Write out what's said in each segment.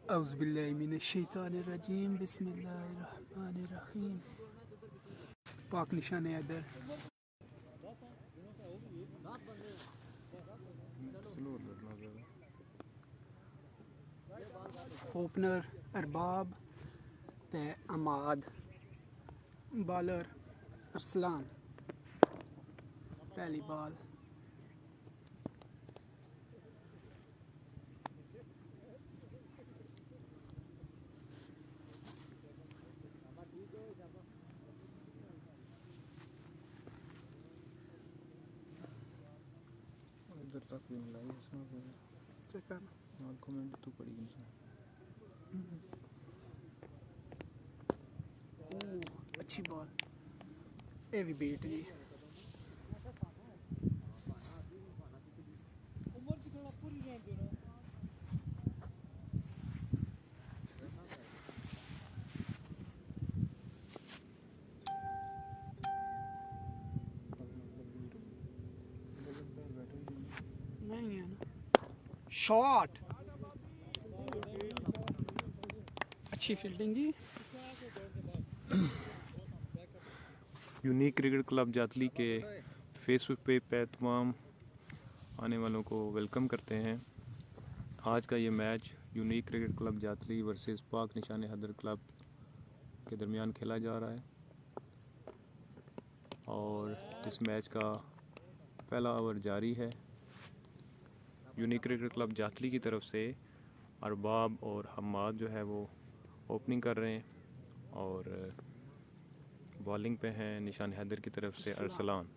औज़ुबिल्लाहिमिनश्शैतानिर्रजीम बिस्मिल्लाहिर्रहमानिर्रहीम। पाक निशान हैदर। ओपनर अरबाब ते अमाद, बॉलर अरसलान। पहली बॉल इधर तक भी मिलाई उसने चेक कर। और कमेंट तो पड़ी नहीं। अच्छी बॉल, ये भी बेट जी। नहीं है ना शॉट, अच्छी फील्डिंग जी। यूनिक क्रिकेट क्लब जातली के फेसबुक पे तमाम आने वालों को वेलकम करते हैं। आज का ये मैच यूनिक क्रिकेट क्लब जातली वर्सेस पाक निशान हैदर क्लब के दरमियान खेला जा रहा है और इस मैच का पहला ओवर जारी है। यूनिक क्रिकेट क्लब जातली की तरफ से अरबाब और हम्माद जो है वो ओपनिंग कर रहे हैं और बॉलिंग पे हैं निशान हैदर की तरफ से अरसलान।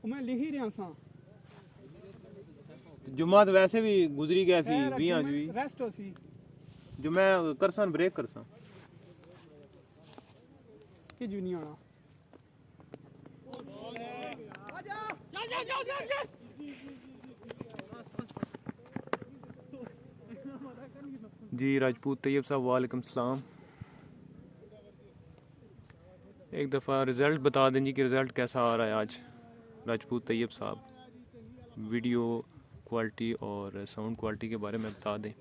मैं लिख ही रहा सा। जुम्मा तो वैसे भी गुजरी गया सी 20 आज भी रेस्ट हो सी जो मैं करसन ब्रेक करसा कि जो नहीं होना। जी राजपूत तैयब साहब वालेकुम सलाम। एक दफ़ा रिज़ल्ट बता दें जी कि रिज़ल्ट कैसा आ रहा है आज राजपूत तैयब साहब। वीडियो क्वालिटी और साउंड क्वालिटी के बारे में बता दें।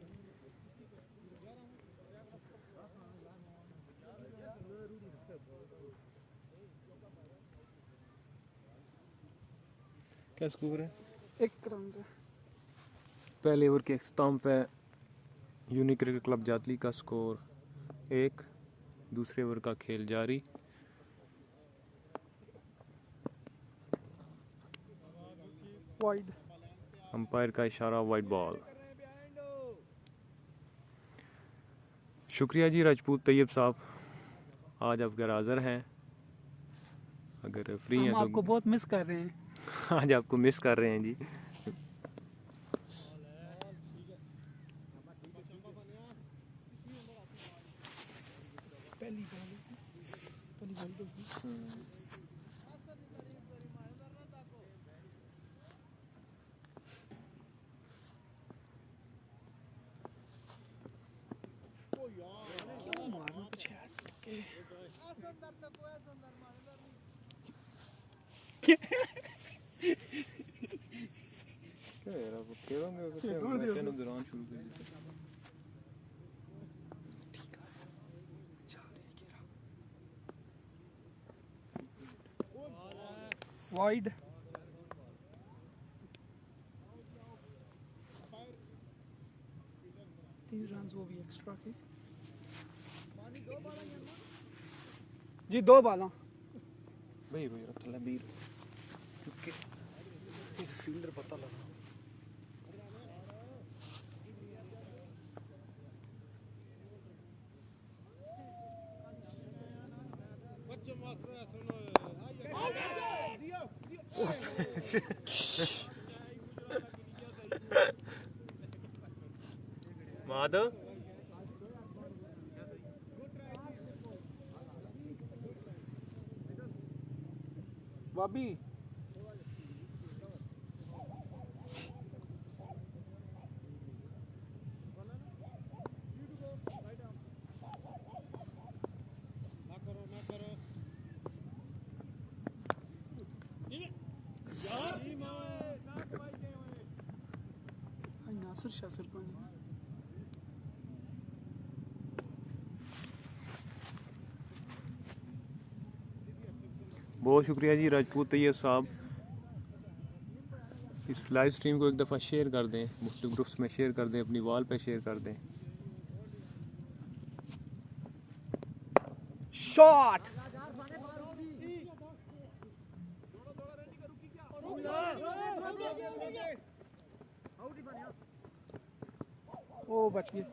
क्या स्कोर है? एक रन से पहले ओवर के अख्ताम पे यूनिक क्रिकेट क्लब जातली का स्कोर 1। दूसरे ओवर का खेल जारी। वाइड, अंपायर का इशारा वाइड बॉल। शुक्रिया जी राजपूत तैयब साहब, आज आप घर हाज़िर हैं। अगर फ्री हैं हम तो आपको बहुत मिस कर रहे हैं। आज आपको मिस कर रहे हैं जी। पहली बॉल क्यों मारना पीछे हटके। क्या यार आप खेलों में मैच दौरान शुरू कर देते। वाइड, 3 रन वो भी एक्स्ट्रा के जी। 2 बाला भाई भाई रख ले बीर क्योंकि इस फील्डर पता लगा। माधव बॉबी नासिर शासिर को नहीं। बहुत शुक्रिया जी राजपूत तैयब साहब। इस लाइव स्ट्रीम को एक दफ़ा शेयर कर दें, मुख्तलिफ ग्रुप्स में शेयर कर दें, अपनी वॉल पे शेयर कर दें। शॉट ओ बच गए।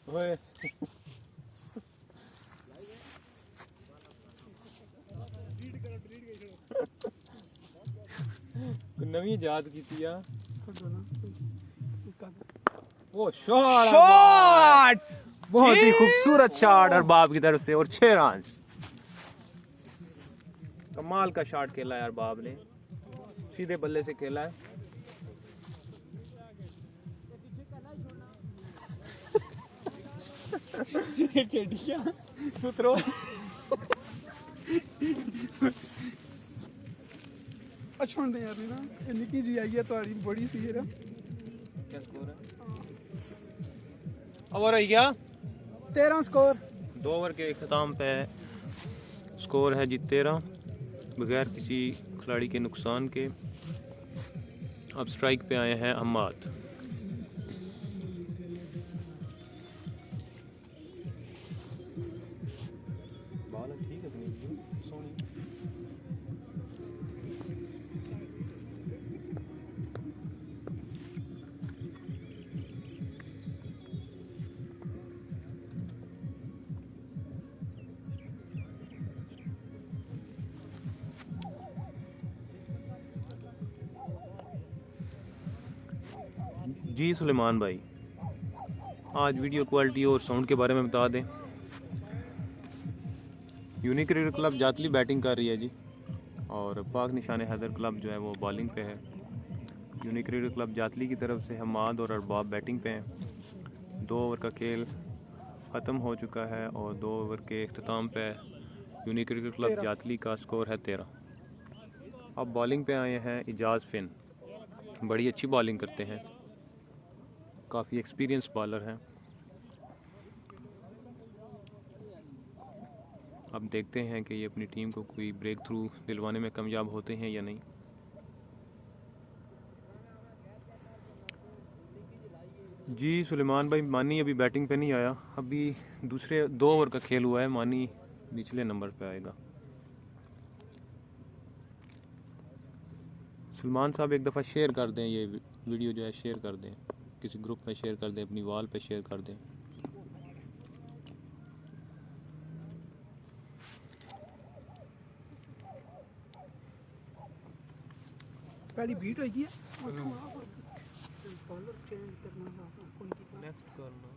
ओए नवी याद की आ वो शॉट बहुत ही खूबसूरत शॉट अरबाब की तरफ से और 6 रन। कमाल का शॉट खेला है अरबाब ने, सीधे बल्ले से खेला है। उतरो अच्छा दे यार ना निकी जी आई है तुम्हारी बड़ी सी है। क्या स्कोर है? ओवर है क्या? 13 स्कोर। 2 ओवर के अख्ताम पे स्कोर है जी 13 बगैर किसी खिलाड़ी के नुकसान के। अब स्ट्राइक पे आए हैं अहमद। बॉल ठीक है सोनी। जी सुलेमान भाई, आज वीडियो क्वालिटी और साउंड के बारे में बता दें। यूनिक क्रिकेट क्लब जातली बैटिंग कर रही है जी, और पाक निशान हैदर क्लब जो है वो बॉलिंग पे है। यूनिक क्रिकेट क्लब जातली की तरफ से हमाद और अरबाब बैटिंग पे हैं। 2 ओवर का खेल ख़त्म हो चुका है और 2 ओवर के अख्ताम पे यूनिक क्रिकेट क्लब जातली का स्कोर है 13। अब बॉलिंग पे आए हैं इजाज़ फिन, बड़ी अच्छी बॉलिंग करते हैं, काफ़ी एक्सपीरियंस बॉलर हैं। अब देखते हैं कि ये अपनी टीम को कोई ब्रेक थ्रू दिलवाने में कामयाब होते हैं या नहीं। जी सुलेमान भाई, मानी अभी बैटिंग पे नहीं आया, अभी दूसरे 2 ओवर का खेल हुआ है, मानी निचले नंबर पे आएगा। सलमान साहब एक दफ़ा शेयर कर दें, ये वीडियो जो है शेयर कर दें, किसी ग्रुप में शेयर कर दें, अपनी वॉल पे शेयर कर दें। पहली बीट हो गई है। बॉलर चेंज करना था नेक्स्ट करना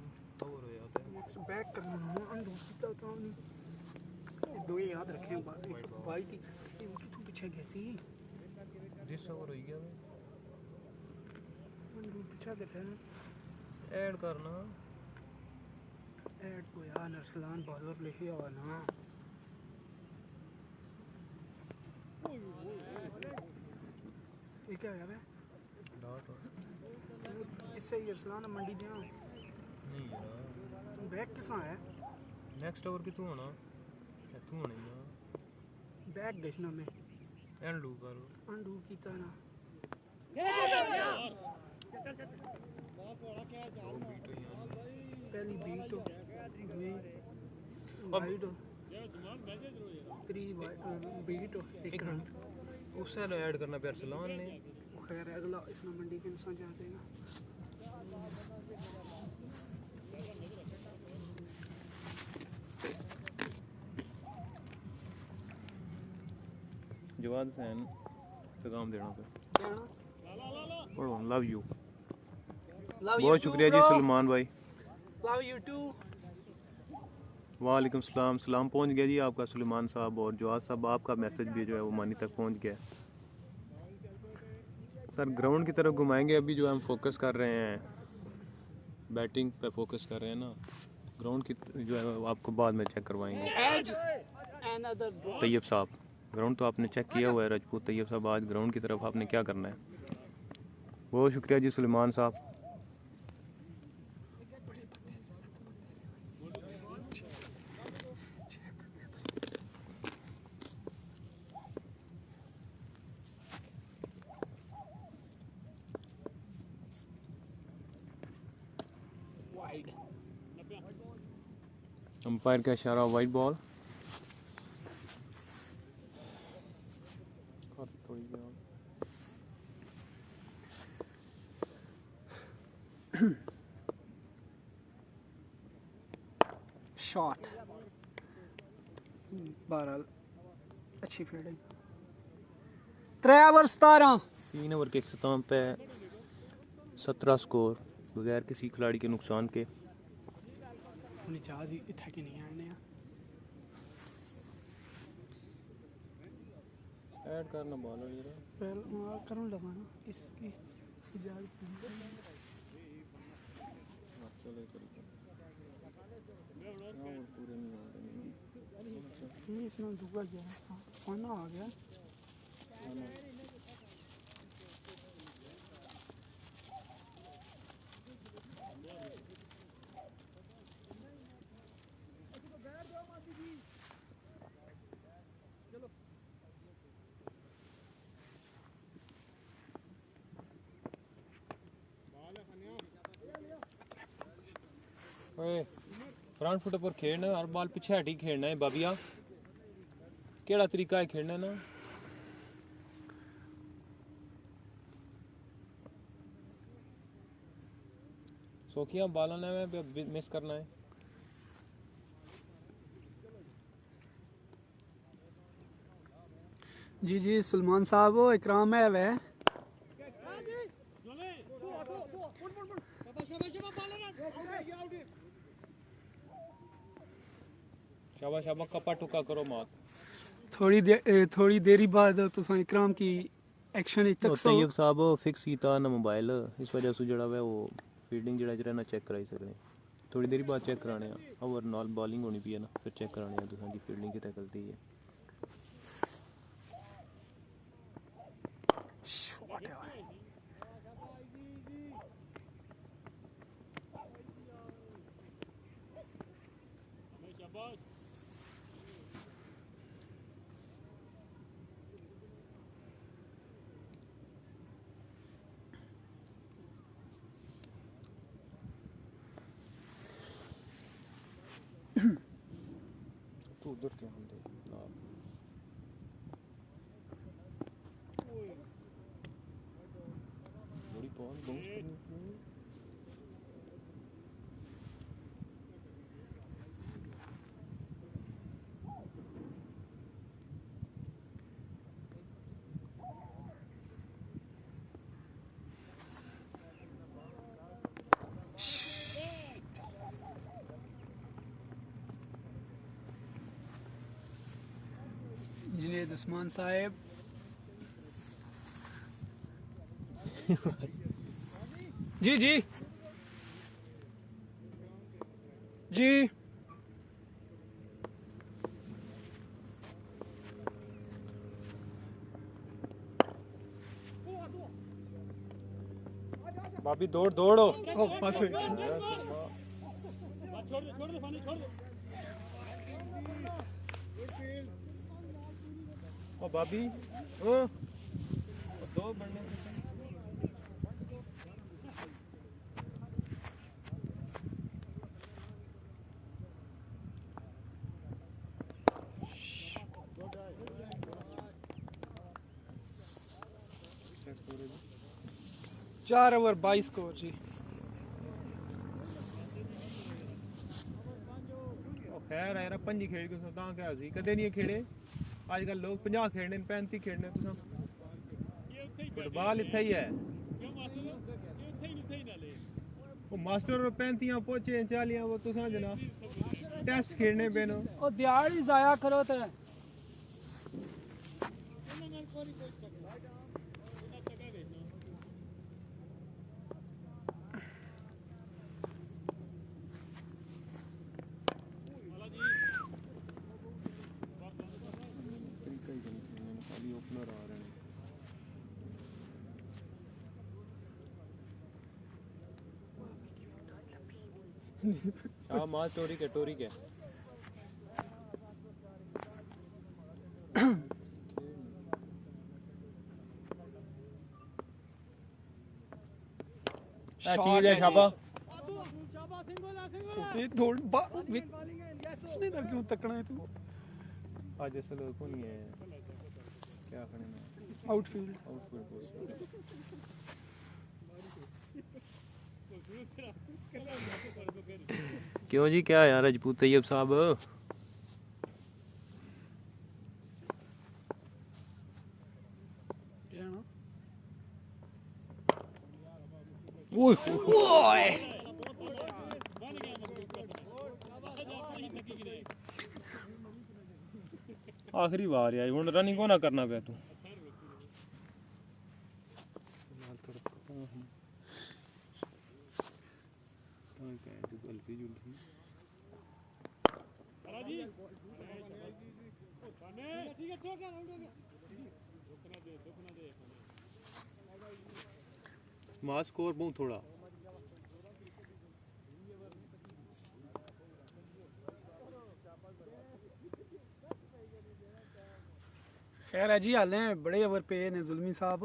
ओवर हो जाता है, नेक्स्ट बैक करना अंडू सीधा तो नहीं। दो ही याद रखें, वाइट ही उनकी तो पीछे गई थी। जिस ओवर हो गया अंडू पीछे गए थे ना। ऐड करना ऐड को यार नरसलान बॉलर लिखे हुआ ना। ये क्या है डॉट इससे अरसलान मंडी दिया नहीं यार, बैक किसा है। नेक्स्ट ओवर की तू होना तू होना ही बैक देखना में एंड लू करो अंडू कीता ना। पहली बीट हो दुई वाइड हो त्री बीट हो एक रन उससे ऐड करना पे अरसलान ने। खैर अगला इसमें मंडी के इंसान जा देगा। जवाद हुसैन पैगाम देना पे पढ़ो लव यू। बहुत शुक्रिया जी सलमान भाई। Love you too. वालेकुम सलाम। सलाम पहुंच गया जी आपका सुलेमान साहब, और जवाद साहब आपका मैसेज भी जो है वो मानी तक पहुंच गया। सर ग्राउंड की तरफ घुमाएंगे, अभी जो हम फोकस कर रहे हैं बैटिंग पे फोकस कर रहे हैं ना, ग्राउंड की जो है वो आपको बाद में चेक करवाएंगे। As another draw. तैयब साहब, ग्राउंड तो आपने चेक किया हुआ है राजपूत तैयब साहब, आज ग्राउंड की तरफ आपने क्या करना है? बहुत शुक्रिया जी सुलेमान साहब। वाइड अंपायर का इशारा वाइट बॉल। शॉट। बहरहाल अच्छी फील्डिंग। 3 ओवर 17। 3 ओवर के अख्ताम पे 17 स्कोर बगैर किसी खिलाड़ी के नुकसान के। जहाज इतना की नहीं आने ऐड करना बॉलर जरा पहले करूँ लगाना इसकी इजाज़त नहीं। इसमें दुआ गया खाना आ गया। फ्रंट फुट पर खेलना हर बाल पीछे हटी खेलना है बाबिया, केड़ा तरीका है खेलने ना। सोखिया बालों ने मिस करना है। जी जी सलमान साहब वो इकराम है वह शाबाश शाबाश कपा टुका करो मात। थोड़ी देरी बाद तुसा इकराम की एक्शन तक तैयब साहब फिक्स कीता ना मोबाइल, इस वजह से जड़ा वो फील्डिंग जड़ा ना चेक कराई सकने। थोड़ी देरी बाद चेक कराने ओवर नाल बॉलिंग होनी पी है ना, फिर चेक कराने तुसा की फील्डिंग कितने गलती है। तू उधर क्या होंगे बड़ी बॉल बहुत जुनेद उस्मान साहब जी जी जी भाभी दौड़ दौड़ो बस ओ भाभी ओ दो बनने चार ओवर 22 स्कोर जी। खैर है पंजी खेल के तां क्या सी कदे नहीं खेड़े, आजकल लोग 50 खेलने 35 खेलने तुसा फुटबॉल इत्थे ही है। वो मास्टर 35 पहुंचे 40 वो तुसा जना टेस्ट खेलने बेनो ओ दिहाड़ी जाया करो ते बाहर आ रहे हैं। माँ टोरी के चीज है शाबा ये थोड़ इसने ना क्यों तकना है तू आज असल को नहीं है क्या करने में आउटफील्ड क्यों जी क्या यार राजपूत तैयब साहब ओए आखिरी बार यार हुन रनिंग को ना करना पे तू मास स्कोर बहुत थोड़ा खैर है जी हाल है बड़े ओवर पे ने जुल्मी साहब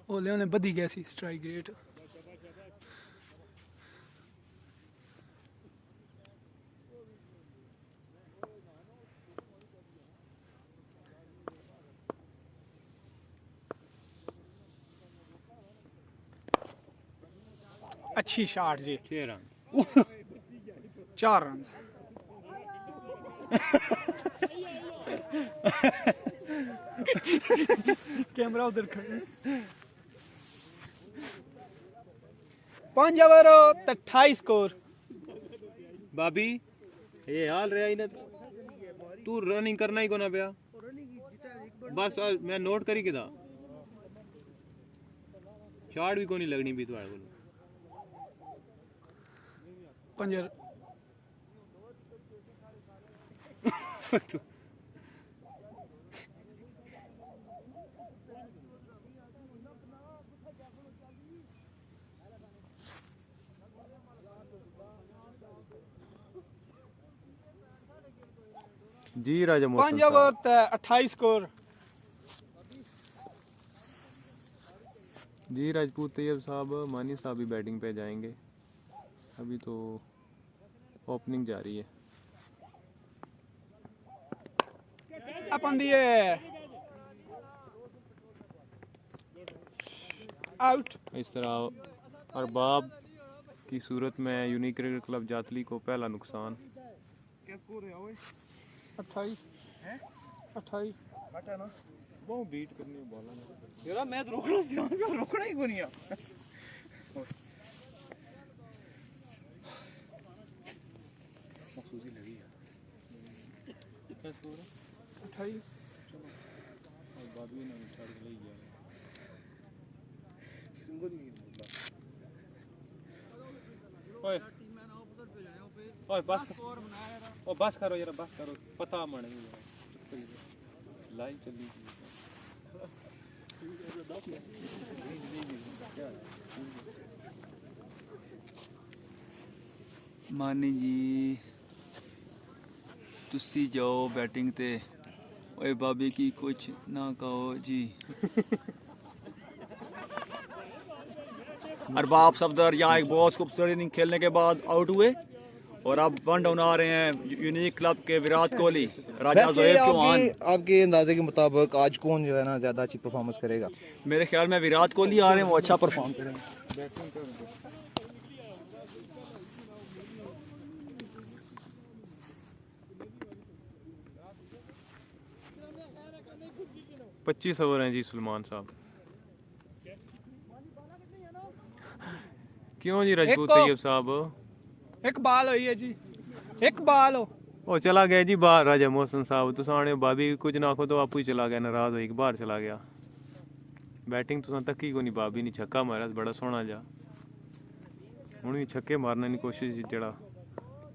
ओले ने बधी गया सी स्ट्राइक रेट अच्छी शॉट जी 6 रन 4 रन कैमरा उधर खड़े 5 ओवर 28 स्कोर भाभी ये हाल रहा ही ना तू रनिंग करना ही को ना पिया बस मैं नोट करी किदा शॉट भी को नहीं लगनी भी तुम्हारे को पंजर जी राजा मोहसिन 5 ओवर 28 स्कोर जी राजपूत तैयब साहब मानी साहब भी बैटिंग पे जाएंगे अभी तो ओपनिंग जारी है अपन दिए आउट इस तरह अरबाब की सूरत में यूनिक क्रिकेट क्लब जातली को पहला नुकसान 28 हटा ना वो बीट करनी बॉल यार मैं तो रोकना ही को नहीं है महसूस ही लगी यार कितना स्कोर है 28 और बाबी ने उठा के ले गया सिंगल नहीं ओए ओए बस करो यार बस करो पता माने लाइव चली मानी जी तुसी जाओ बैटिंग ते ओए बाबे की कुछ ना कहो जी अरबाब सफदर यहाँ एक बहुत खूबसूरत इनिंग खेलने के बाद आउट हुए और अब 1 डाउन आ रहे हैं यूनिक क्लब के विराट कोहली राजा ज़ोएब चौहान। आपके अंदाजे के मुताबिक आज कौन जो है ना ज्यादा अच्छी परफॉर्मेंस करेगा? मेरे ख्याल में विराट कोहली आ रहे हैं वो अच्छा परफॉर्म करेंगे। 25 ओवर हैं जी सलमान साहब क्यों जी राजपूत तैयब साहब एक बाल हुई है जी एक बाल हो वो चला गया जी बाहर राजा मोहसिन साहब तुस आने भाभी कुछ ना आखो तो आपू ही चला गया नाराज होई बाहर चला गया बैटिंग तुसा तक ही को नहीं भाभी ने छक्का मारा बड़ा सोहना जा हुन भी छक्के मारने की कोशिश जड़ा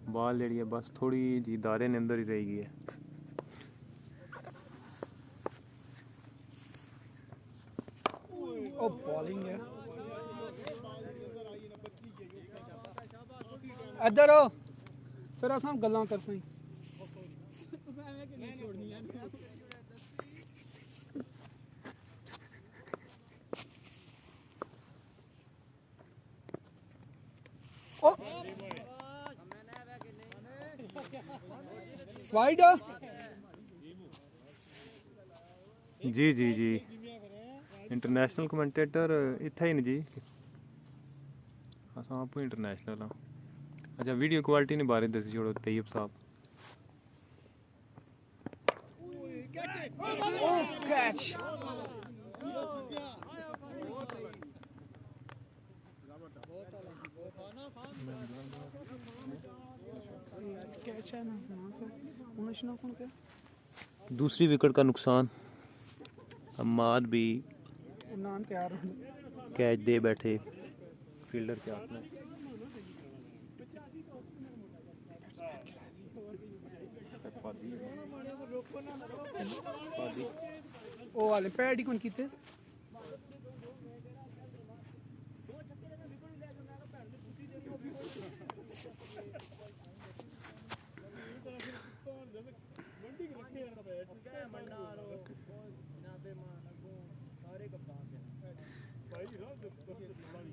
बाल जी बस थोड़ी जी दायरे ने अंदर ही रह गई है। ओ बॉलिंग है, इधर आओ फिर अस गल्लां कर सही। वाइड जी जी जी इंटरनेशनल कमेंटेटर इत्थे ही नहीं जी, अस आप इंटरनेशनल हाँ। अच्छा वीडियो क्वालिटी ने बारे दसी छोड़ो तैयब साहब। कैच कैच है ना, कौन क्या दूसरी विकेट का नुकसान, हम्माद भी नाम तैयार कैच दे बैठे फील्डर के हाथ में। ओ वाले पैड ही कौन कीते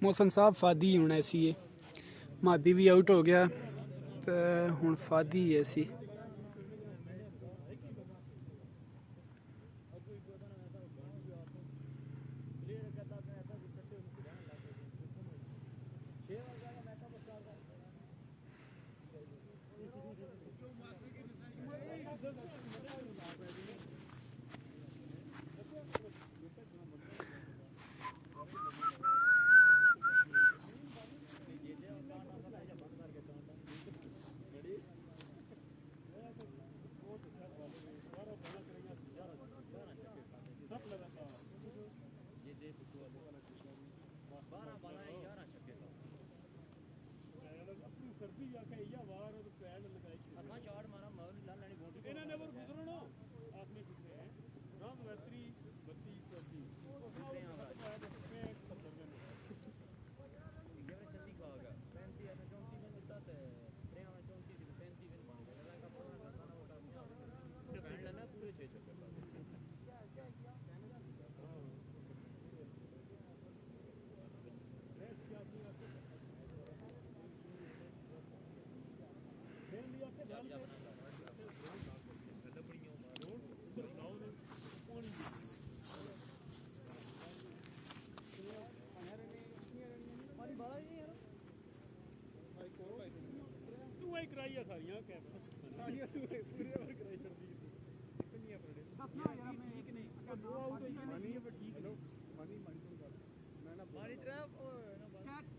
मोहसन साहब फादी हूँ ऐसी है, मादी भी आउट हो गया तो हूँ फादी ऐसी।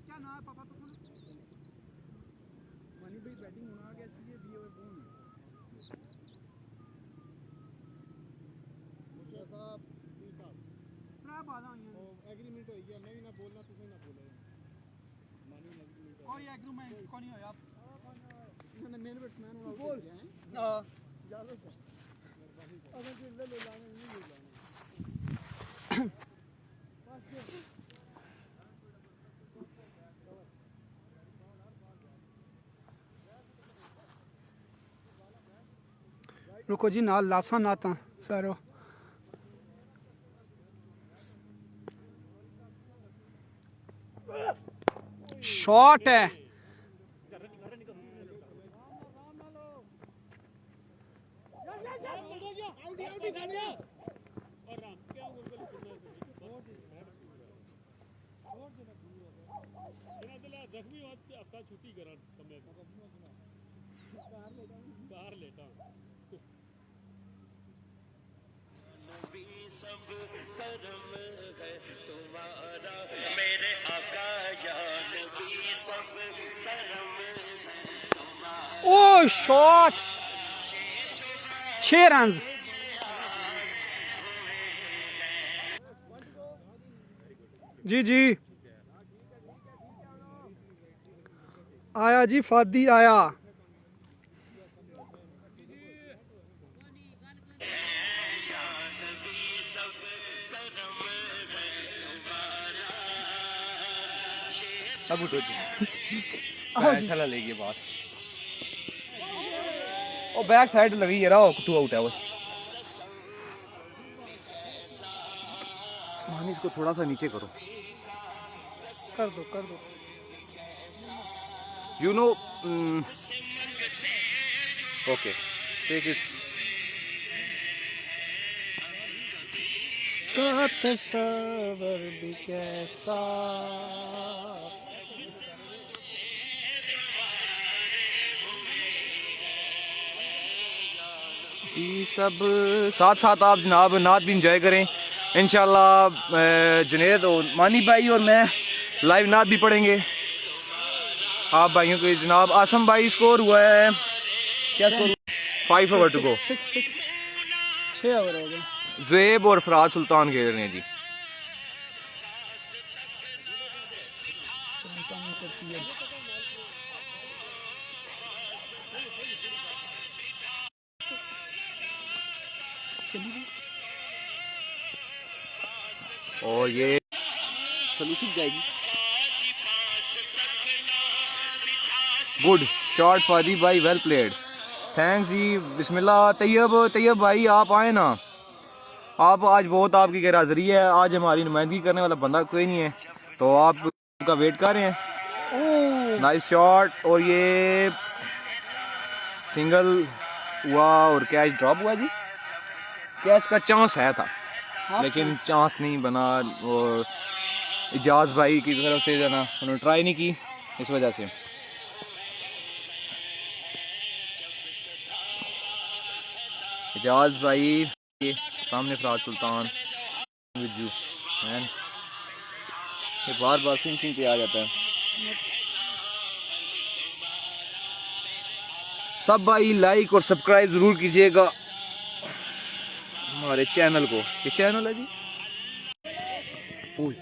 क्या ना पापा तो मनी भाई बैटिंग होना आ गया इसलिए भी और बोल मुझे साहब जी साहब ना बाला आईया एग्रीमेंट हो गया, मैं भी ना बोलना तुसे ना बोले मनी एग्रीमेंट कोई एग्रीमेंट को नहीं होया इन्होंने मेन बैट्समैन होना बोल हां जालो अगर जो ले लो लाने नहीं ले लाने रुको जी नाल लासा नाता सारो शॉट है छुट्टी करा कार लेता सब करम है तुम्हारा मेरे आका या नबी सब करम है तुम्हारा। ओ शॉट 6 रन जी जी आया जी फादी आया। अब उठो चला लेगी बात ओ बैक साइड लगी है रहा तू आउट है वो मानी इसको थोड़ा सा नीचे करो कर दो you know okay take it का तस्वर भी कैसा ये सब साथ साथ आप जनाब नात भी इंजॉय करें इंशाल्लाह जुनेद और मानी भाई और मैं लाइव नात भी पढ़ेंगे आप भाइयों के जनाब आसम भाई स्कोर हुआ है क्या score 5 over to go 6 over हो गए ज़ुएब और फराज सुल्तान खेल रहे हैं जी और ये जाएगी गुड शॉट फादी भाई वेल प्लेड थैंक्स जी बिस्मिल्लाह तैयब भाई आप आए ना आप आज बहुत आपकी गैरहाज़री है आज हमारी नुमाइंदगी करने वाला बंदा कोई नहीं है तो आप का वेट कर रहे हैं नाइस शॉट और ये सिंगल हुआ और कैच ड्रॉप हुआ जी कैच का चांस है था लेकिन चांस नहीं बना और इजाज भाई की तरफ से जो ना उन्होंने ट्राई नहीं की इस वजह से इजाज भाई के सामने फराज सुल्तान विद यू मैन ये बार बार फिनिशिंग पे आ जाता है सब भाई लाइक और सब्सक्राइब जरूर कीजिएगा हमारे चैनल को ये चैनल है जी ओए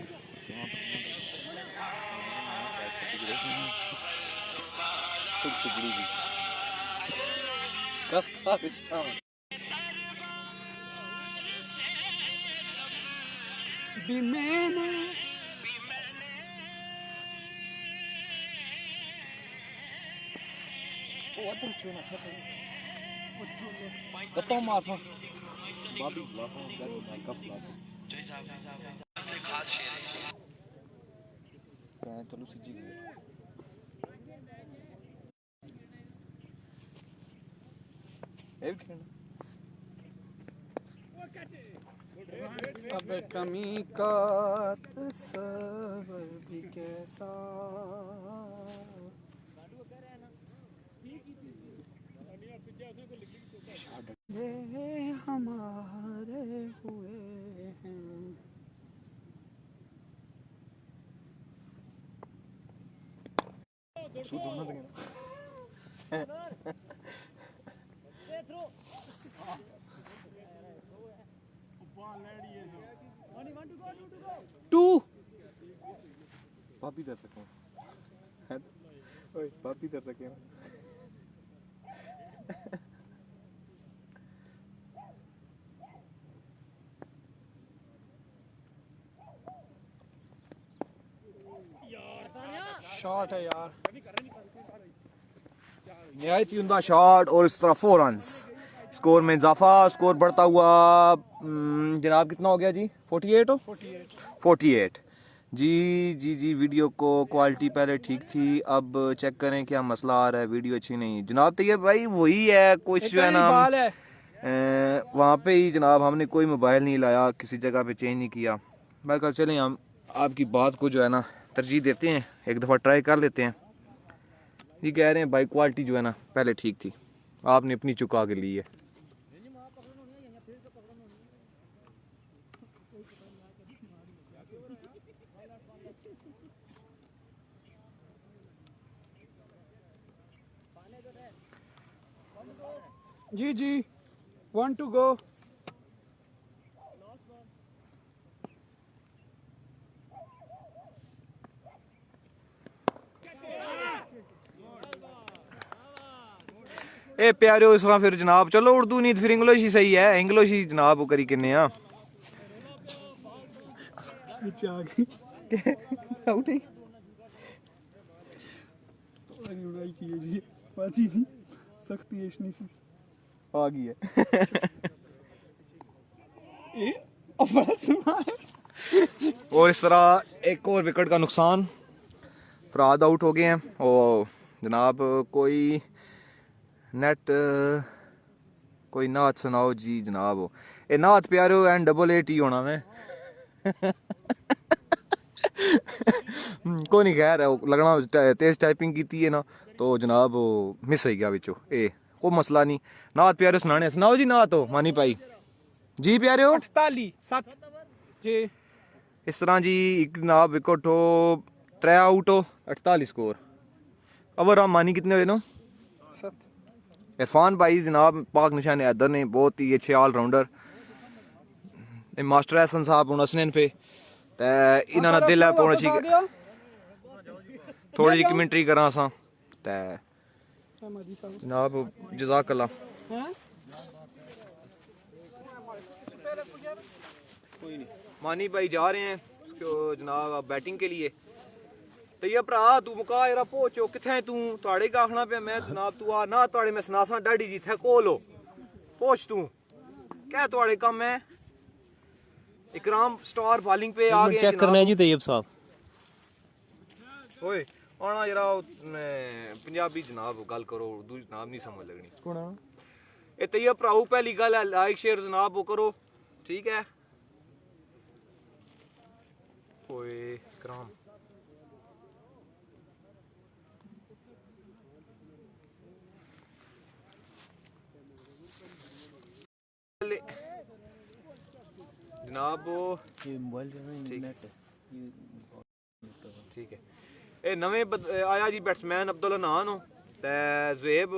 भी मैंने गप्पा मारना बाबी ब्लासा जैसे माइका ब्लासा मैं चलो सिजी गए ए खेलना अब कमी का तस्वर भी कैसा ये हमारे हुए हैं टू पापी दर तक है ओए पापी दर तक है ना शॉट है यार नहायत ही उम्दा शॉट और इस तरह 4 रन्स स्कोर में इजाफा स्कोर बढ़ता हुआ जनाब कितना हो गया जी 48 जी वीडियो को क्वालिटी पहले ठीक थी अब चेक करें क्या मसला आ रहा है वीडियो अच्छी नहीं जनाब तो ये भाई वही है कुछ जो है ना वहाँ पे ही जनाब हमने कोई मोबाइल नहीं लाया किसी जगह पे चेंज नहीं किया मैं कल चलें हम आपकी बात को जो है ना तरजीह देते हैं एक दफ़ा ट्राई कर लेते हैं ये कह रहे हैं भाई क्वालिटी जो है ना पहले ठीक थी आपने अपनी चुका के ली है जी 1 to go ए प्यारे इस तरह फिर जनाब चलो उर्दू नहीं फिर इंग्लिश ही सही है इंग्लिश ही जनाब वो करी किन्ने आ लड़ाई की है जी बात ही नहीं सख्ती है इतनी सी आ गई है और इस तरह एक और विकेट का नुकसान, फराद आउट हो गए हैं। और जनाब कोई नेट कोई नात सुनाओ जी जनाब, ए नात प्यारो एंड $8 होना मैं कोई नहीं खैर लगना तेज टाइपिंग की है ना तो जनाब मिस हो गया बिचो, ए कोई मसला नहीं। नात प्यारे सुनाने सुनाओ जी नात हो मानी भाई जी प्यारे हो 48 जी इस तरह जी एक जनाब विकेट हो 3 आउट हो 48 स्कोर। अब हम मानी कितने हुए ना? इरफान भाई जनाब पाक निशान हैदर ने बहुत ही अच्छे ऑलराउंडर मास्टर एहसन साहब हूँ हसनैन पे ते इन्होंने दिल है पौने ची थोड़ी जी कमेंट्री करा असां ते जनाब जज़ाकल्लाह। मानी भाई जा रहे हैं जनाब बैटिंग के लिए। तो ये भरा तू मुका यरा पहुंचो किथे तू थोड़े का आखना पे मैं जनाब तू आ ना थोड़े मैं सनासा डाडी जी थे कोलो पहुंच तू क्या थोड़े कम है। इकराम स्टार बॉलिंग पे आ गए चेक करना है जी तैयब साहब। ओए आना जरा पंजाबी जनाब गल करो उर्दू जनाब नहीं समझ लगनी कौन ए तैयब भराऊ पहली गल है लाइक शेयर जनाब वो करो ठीक है। ओए इकराम जनाब ठीक है ए नवे आया जी बैट्समैन अब्दुल हनान हो ते ज़ुएब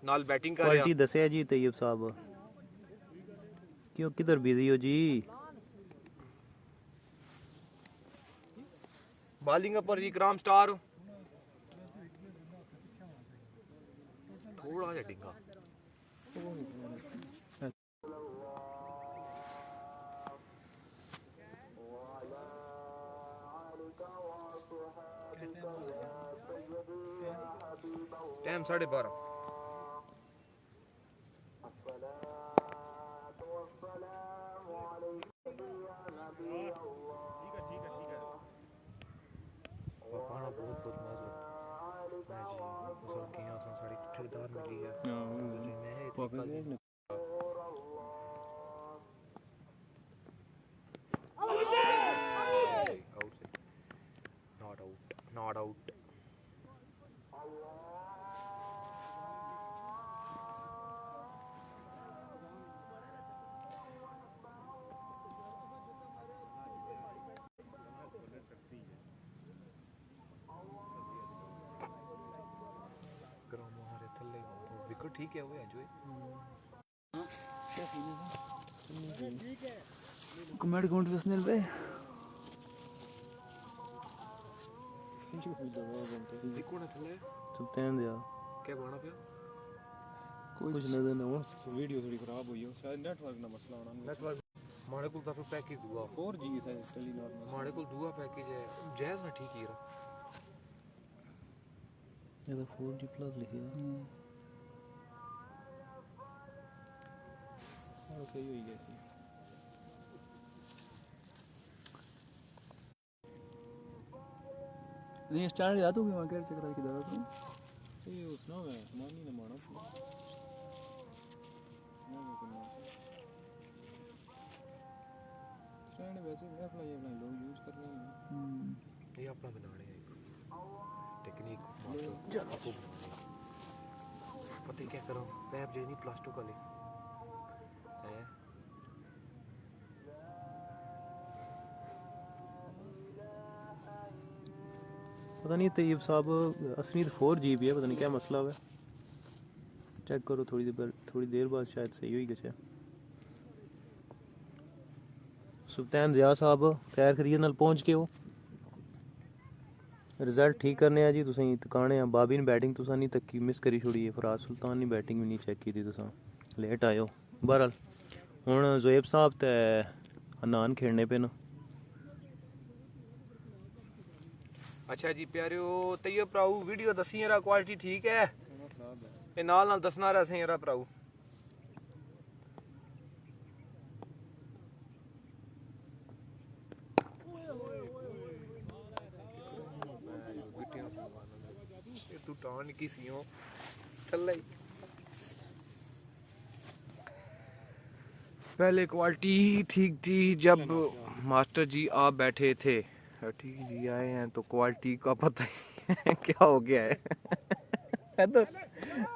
नाल बैटिंग कर रहा क्वालिटी दसिया जी तैयब साहब क्यों किधर बिजी हो जी? बॉलिंग पर जी इकराम स्टार थोड़ा जा डिंगा टाइम 12:30 बहुत साड़ी ठेकेदार मिली है नॉट आउट विकेट ठीक है वो जो कमेंट काउंट वसनल पे कौन थले सुल्तान दिया क्या बाना पे कुछ नजर ना हो वीडियो थोड़ी खराब हुई है शायद नेटवर्क ना मसला होना नेटवर्क मारे को तो पैकेज दुआ 4G था टेलीनॉर में मारे को दुआ पैकेज है जायज ना ठीक ही रहा ये तो 4G प्लस लिखा है और सही हुई गई थी नहीं स्टार्ट याद होगी वहां कैसे चक्कर की दादा तुम ये उसना है मानी ने माना स्टैंड वैसे मैं अपना ये अपना लोग यूज कर रहे हैं ये अपना बनाने है टेक्निक मास्टर आपको बनाने पता क्या करो पैप जो नहीं प्लास्टिक वाले है पता नहीं तैयब साहब असली 4GB है पता नहीं क्या मसला है चेक करो थोड़ी देर बाद शायद सही हुई गया। सुल्तान ज़िया साहब खैर खरीद नाल पहुंच के हो रिजल्ट ठीक करने आ जी तुसें तकाने आ बाबी ने बैटिंग तुसा नहीं तक्की मिस करी छोड़ी है फराज सुल्तान ने बैटिंग भी नहीं चेक की थी तुसा लेट आयो बहरहाल हुण ज़ुएब साहब ते हनान खेलने पे ना अच्छा जी प्यारियो तैयब भराऊ वीडियो दसी यरा क्वालिटी ठीक है ए नाल दसना रहा यरा भराऊ तू टान की सीओ चल पहले क्वालिटी ठीक थी जब मास्टर जी आप बैठे थे ठीक जी आए हैं तो क्वालिटी का पता ही क्या हो गया है तो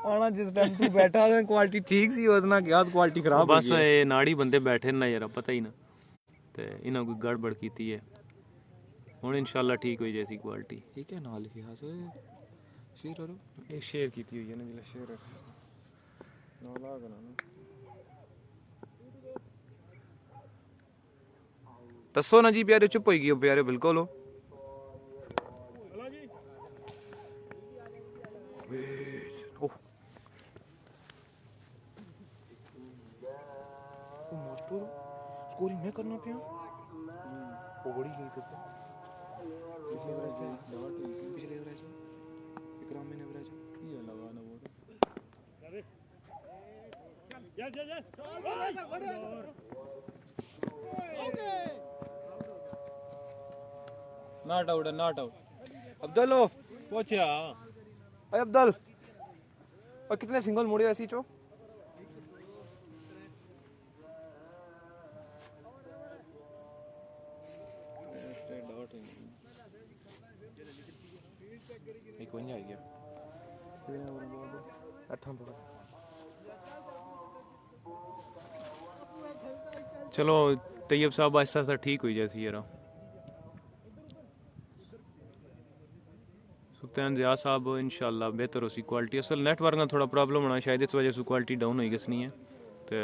आना जिस टाइम तू बैठा है क्वालिटी ठीक सी उसना क्या क्वालिटी खराब हो गई बस ये नाड़ी बंदे बैठे ना यार पता ही ना ते इन्हें कोई गड़बड़ कीती है हुन इंशाल्लाह ठीक हो जैसी क्वालिटी ये क्या नाम लिखा है शेर और ये शेयर कीती हुई है ना जिला शेयर नाला करना दसो ना जी प्यारे चुप हो गई प्यारे बिल्कुल हो स्कोरिंग मैं करना पिया वो बड़ी गई फिर पिछले एवरेज क्या डॉट पिछले एवरेज विक्रम में एवरेज ये लगाना वो नॉट आउट अब्दुल हो पहुंचा अरे अब्दुल और कितने सिंगल मुड़े ऐसी चो एक वहीं आ गया चलो तैयब साहब आहिस्ता आहिस्ता ठीक हुई जैसी यार सुल्तान जिया साहब इंशाल्लाह बेहतर हो सी क्वालिटी असल नेटवर्क में थोड़ा प्रॉब्लम होना शायद इस वजह से क्वालिटी डाउन हो गई है तो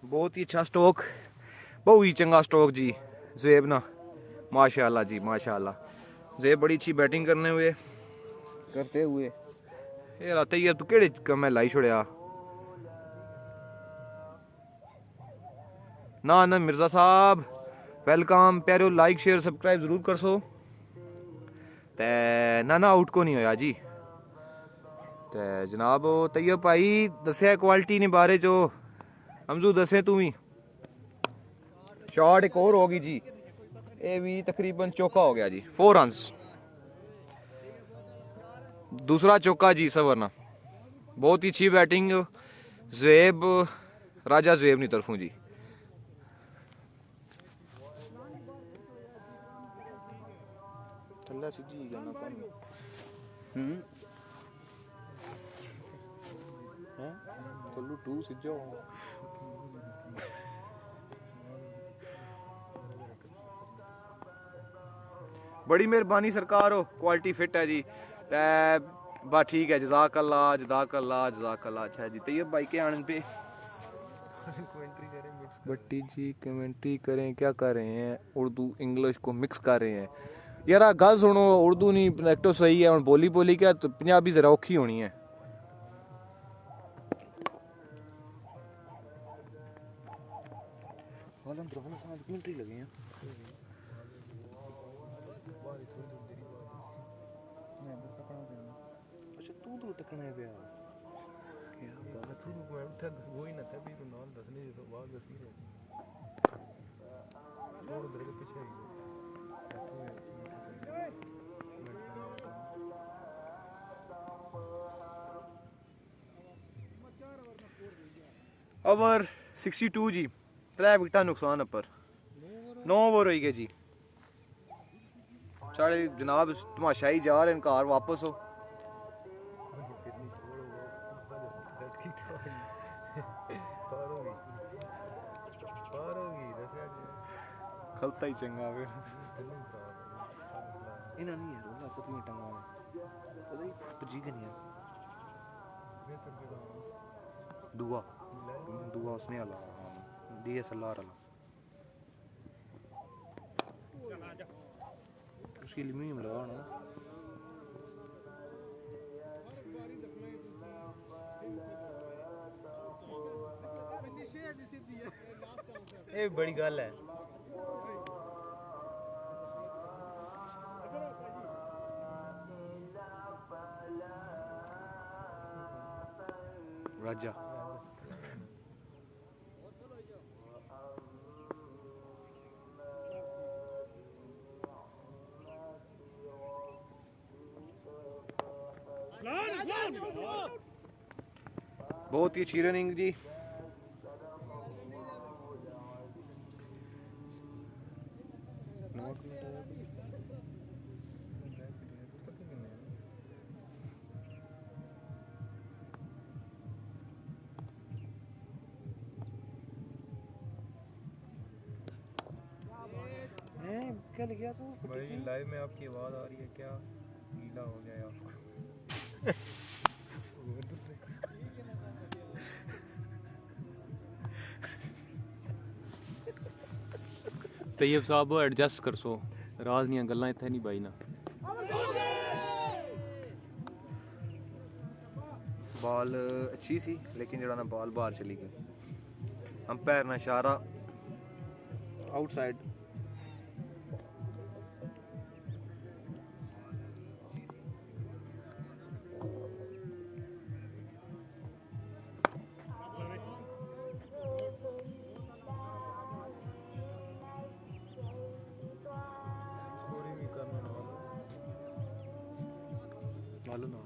बहुत ही अच्छा स्टॉक बहुत ही चंगा स्टॉक जी ज़ेब ना माशाल्लाह जी माशाल्लाह ज़ेब बड़ी अच्छी बैटिंग करते हुए ये रात ही तू केड़े कम लाई छोड़िया ना मिर्ज़ा साहब वेलकम प्यारो लाइक शेयर सब्सक्राइब जरूर कर सो ते ना आउट को नहीं होया जी ते जनाब तैयब भाई दसिया क्वालिटी ने बारे जो हमजू दसे तू ही शॉट एक और होगी जी ये भी तकरीबन चौका हो गया जी 4 रन्स दूसरा चौका जी सवरना बहुत ही अच्छी बैटिंग ज़ेब राजा ज़ेब की तरफों जी बड़ी मेहरबानी सरकार हो क्वालिटी फिट है जी बस ठीक है जज़ाकल्लाह अच्छा जी तैयब भाई के आनंद पे बट्टी जी कमेंट्री करें क्या कर रहे हैं उर्दू इंग्लिश को मिक्स कर रहे हैं यार गल सुनो उर्दू नहीं नेक्टो सही है और बोली क्या तो पंजाबी जरा औखी होनी है कमेंट्री लगे हैं अच्छा तू तकना है प्यार क्या बात है मैं तक वो ही ना था भी तो नाम दसने जैसा बात दसी है और उधर के पीछे ओवर 62 जी 3 विकेटा नुकसान पर 9 ओवर हो गए जी साढ़े जनाब तमाशाई जा रहे हैं घर वापस हो खलता ही चंगा फिर इन्हें नहीं है रोला पतली टंगा है पता ही पजी के नहीं है दुआ दुआ उसने आला DSLR आला उसकी एल्यूमिनियम लगा ना ये बड़ी गल है राजा बहुत ही अच्छी रनिंग जी क्या लिखा सो भाई लाइव में आपकी आवाज़ आ रही है क्या गीला हो गया है आपको तैयब साहब एडजस्ट कर सो राज ਦੀਆਂ ਗੱਲਾਂ ਇੱਥੇ ਨਹੀਂ ਬਾਈ ਨਾ बॉल अच्छी सी लेकिन जरा ना बॉल बाहर चली गई अंपायर ने इशारा आउटसाइड मालूम ना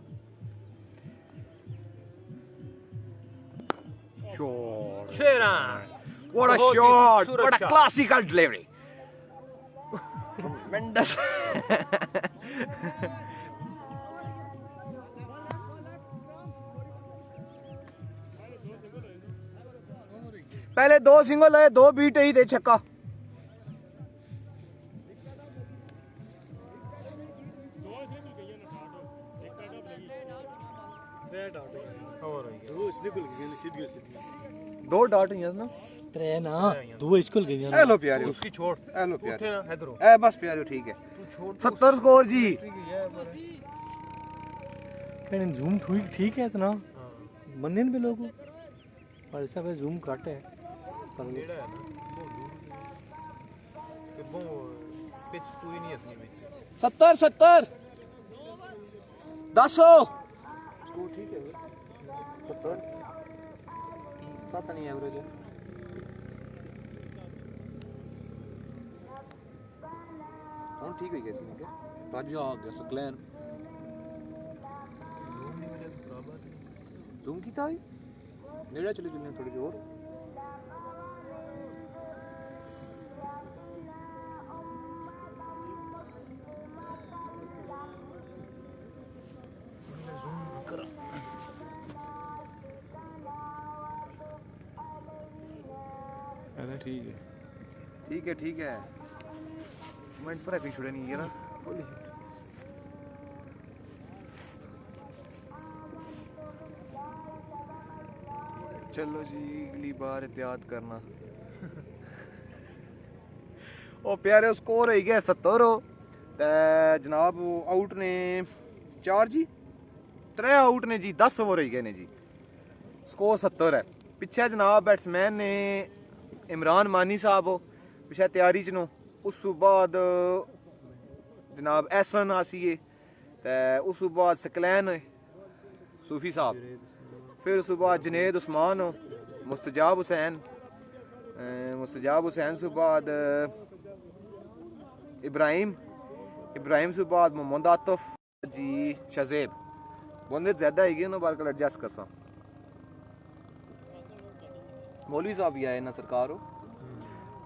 shot. What a shot! What a classical delivery. Tremendous. पहले 2 सिंगल है 2 बीट ही थे छक्का दो डॉट हुई ना त्रै ना दो स्कूल गई ए लो प्यारे उसकी छोड़ ए लो प्यारे ए बस प्यारे ठीक है 70 स्कोर जी कहने जूम ठीक है इतना मन्ने भी लोगों और ऐसा भाई जूम घट है पर नेड़ा है ना वो दूर पिच पूरी नहीं अपनी में 70 10 स्कोर ठीक है 70 7 नहीं एवरेज है और ठीक है कैसे नहीं क्या राजा आ गया सकलैन जूम की था नेड़ा चले चलने थोड़ी देर और ठीक है मिनट पर अभी छुड़े नहीं है ना चलो जी अगली बार एहतियात करना ओ प्यारे स्कोर हो गया 70 ते जनाब आउट ने 4 जी 3 आउट ने जी 10 ओवर हो गए ने जी स्कोर 70 है पिछे जनाब बैट्समैन ने इमरान मानी साहब पिछे तैयारी च नो उस बाद जनाब एहसन आसीए ते उस बाद सकलैन सूफी साहब फिर उस बाद जुनेद उस्मान मुस्तजाब हुसैन से बाद इब्राहिम से बाद मोहम्मद आतिफ जी शजेब बंदे ज्यादा है उन्होंने बार कल एडजस्ट कर सा मौलवी साहब भी आए ना सरकार हो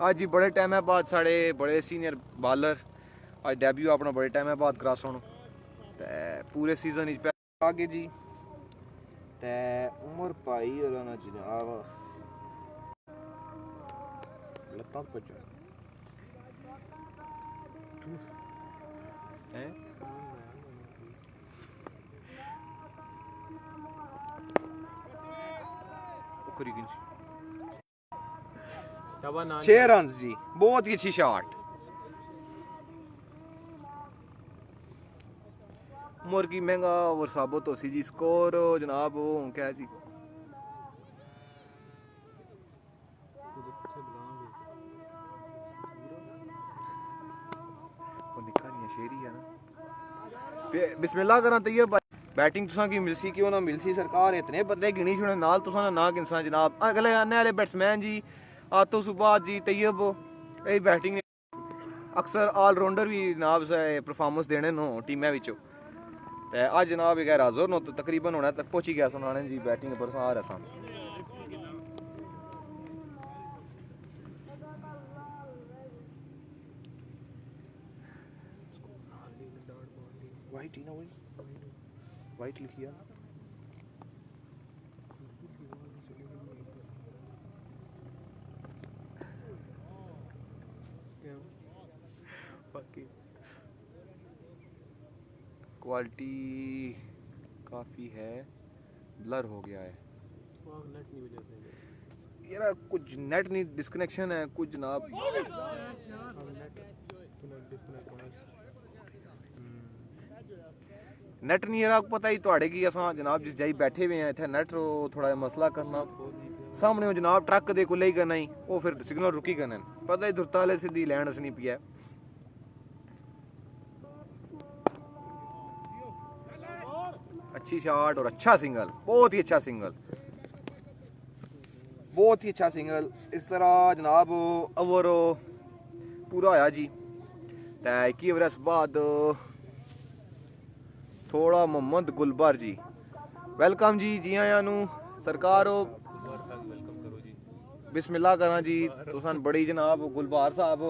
आज जी बड़े टाइम बाद साढ़े बड़े सीनियर बॉलर आज डेब्यू अपना बड़े टाइम बाद क्रॉस होना पूरे सीजन आगे जी ते उमर भाई और ना जनाब लत्तां पचा हैं ओकरी गिनती 6 रन जी, बहुत ही अच्छी शॉट। मुर्गी महंगा और साबुत हो सी जी। स्कोर जनाब क्या है जी? शेरी है ना। बिस्मिल्लाह करा तैयब बैटिंग तुसा की मिलसी क्यों ना मिलसी, सरकार इतने बंदे गिनी छुड़े नाल तुसा ना गिनसा जनाब। अगले आने वाले बैट्समैन जी आतो सुबाद जी तैयब ये बैटिंग अक्सर ऑलराउंडर भी जनाब से परफॉर्मेंस देने नो टीमें विचों ते अज जनाब गैर हाज़र नो तो तकरीबन होने तक पहुंची गया सुनाने जी बैटिंग पर आ रहा सा। वाइट ही ना वही वाइट लिखिया क्वालिटी काफ़ी है, ब्लर हो गया है यार, कुछ नेट नहीं डिस्कनेक्शन है कुछ जनाब। नेट नहीं है, आपको पता ही थोड़े की असा जनाब जिस जाई बैठे हुए हैं इतने नेट थोड़ा मसला करना सामने हो जनाब ट्रक दे कोले ही करना ही वो फिर सिग्नल रुकी करना पता ही दुरता वाले सीधी लैंड असनी पिया। अच्छी शॉट और अच्छा सिंगल, बहुत ही अच्छा सिंगल, बहुत ही अच्छा सिंगल। इस तरह जनाब ओवर पूरा होया जी ते 21 ओवर बाद थोड़ा मोहम्मद गुलबार जी वेलकम जी, जी आया नू सरकार बिस्मिल्लाह करा जी तुसन बड़ी जनाब गुलबार साहब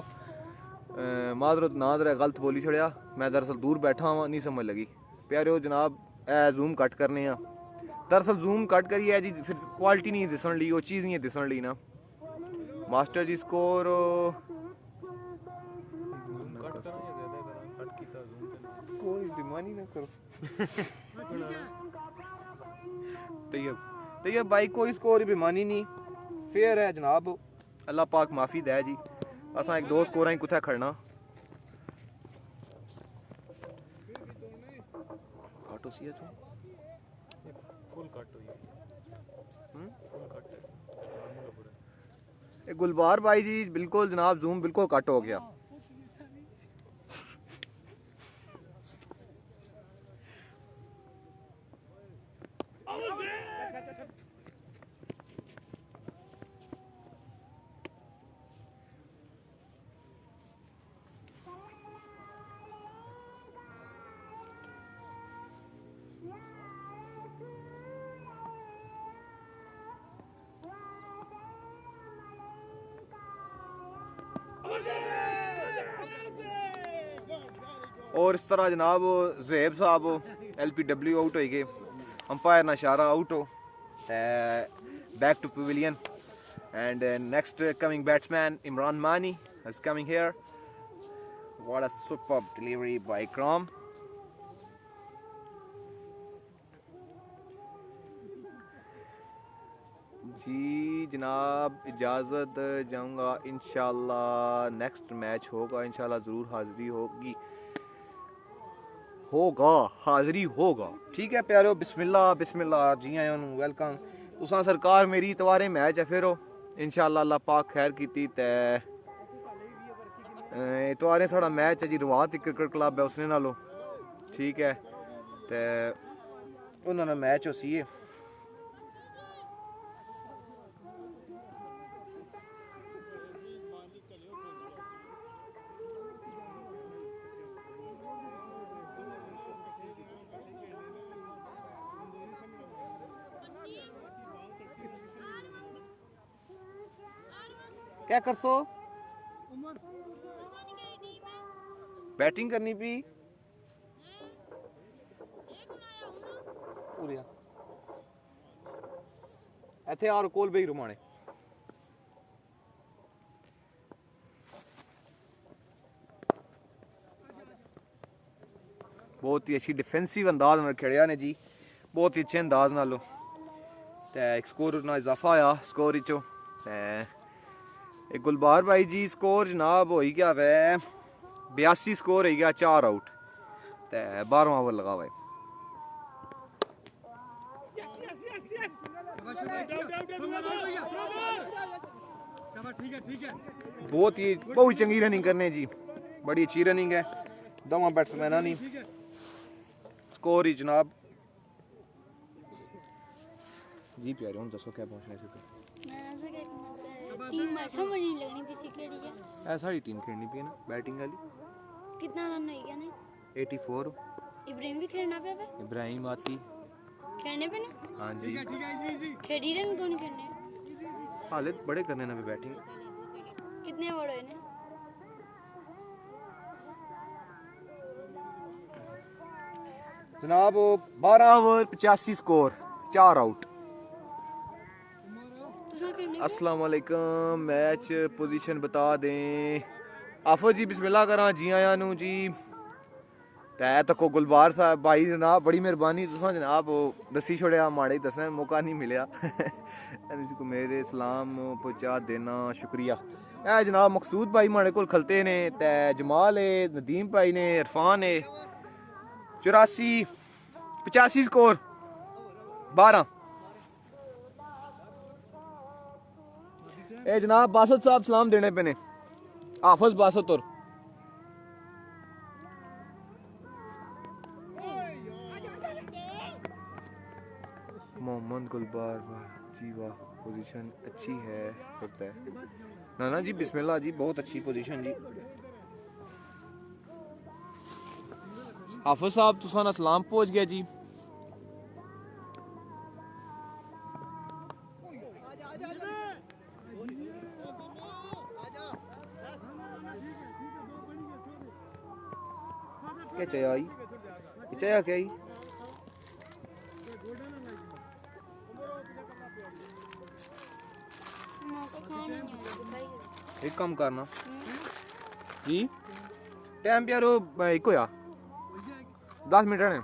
माजरत ना दर गलत बोली छड़िया, मैं दरअसल दूर बैठा हुआ नहीं समझ लगी प्यारे जनाब। जूम कट करने दरअसल जूम कट करिए जी फिर क्वालिटी नहीं दिसन ली, वो चीज़ नहीं दिसन ली ना मास्टर जी। स्कोर कोई बेईमानी ना करो तैयब भाई, कोई स्कोर बेईमानी नहीं, फेयर है जनाब, अल्लाह पाक माफ़ी दे जी। असा एक दो स्कोर कुत्थै खड़ना काटो सी फुल कट हुई गुलबार भाई जी बिल्कुल जनाब जूम बिल्कुल कट हो गया। और इस तरह जनाब ज़ुहैब साहब LPW आउट हो गए, अंपायर ना इशारा आउट हो back to pavilion and next coming batsman Imran Mani is coming here. What a superb delivery by Ikram. जी जनाब इजाज़त जाऊंगा, इंशाल्लाह नेक्स्ट मैच होगा, इंशाल्लाह ज़रूर हाज़िरी होगी, हाज़िरी होगा। ठीक है प्यारो, बिस्मिल्लाह बिस्मिल्लाह जी आया नू वेलकम। तुसा सरकार मेरी इतवारे मैच है फिर इंशाल्लाह अल्लाह पाक खैर कीती ते इतवारे साढ़ा मैच है जी रवात क्रिकेट क्लब है उसने नालों, ठीक है ते उन्होंने मैच हो सी क्या कर सो बैटिंग करनी पी इथे और कोल बेई रुमाने बहुत ही अच्छी डिफेंसिव अंदाज नाल खेलिया ने जी, बहुत ही अच्छे अंदाज नालों। ते एक स्कोर ना इजाफा होया स्कोर विचों। ते एक गुलबार भाई जी स्कोर जनाब हो गया वे 82 स्कोर हो गया, 4 आउट ते 12वां ओवर लगा हुआ है। बहुत ही चंगी रनिंग करने जी, बड़ी अच्छी रनिंग है दोवां बैट्समैनां दी। स्कोर ही जनाब जी प्यारे हूँ दसो क्या पहुँचने से टीम समझ नहीं लगनी पीछे केड़ी है। ऐसा ही टीम खेलनी पी है ना बैटिंग वाली। कितना रन हो गया ने? 84। इब्राहिम भी खेलना पे है? इब्राहिम आती खेलने पे ना? हाँ जी। खेड़ी रन कौन खेलने? हाले बड़े करने ना भी बैटिंग। कितने ओवर हुए ने? जनाब 12 ओवर 85 स्कोर, 4 आउट। अस्सलाम वालेकुम, मैच पोजीशन बता दें। आफो जी बिस्मिल्लाह करा जी आया नू जी। तै तको गुलबार साहब भाई जनाब बड़ी मेहरबानी तुसां जनाब दसी छोड़िया, माड़े दसने मौका नहीं मिलया। को मेरे सलाम पहुंचा देना शुक्रिया। ए जनाब मकसूद भाई माड़े कोल खलते ने, तै जमाल है, नदीम भाई ने, इरफान है। 84 85 स्कोर 12। ए जनाब बासत साहब सलाम देने पे ने, हाफिज बासत और मोहम्मद गुलबार जी वाह पोजीशन अच्छी है करता है नाना जी बिस्मिल्लाह जी, बहुत अच्छी पोजीशन जी। हाफिज साहब तुसा ना सलाम पहुंच गया जी। क्या चाहिए आई चाहिए क्या ही एक काम करना जी टाइम पे यारो एक होया 10 मिनट रहने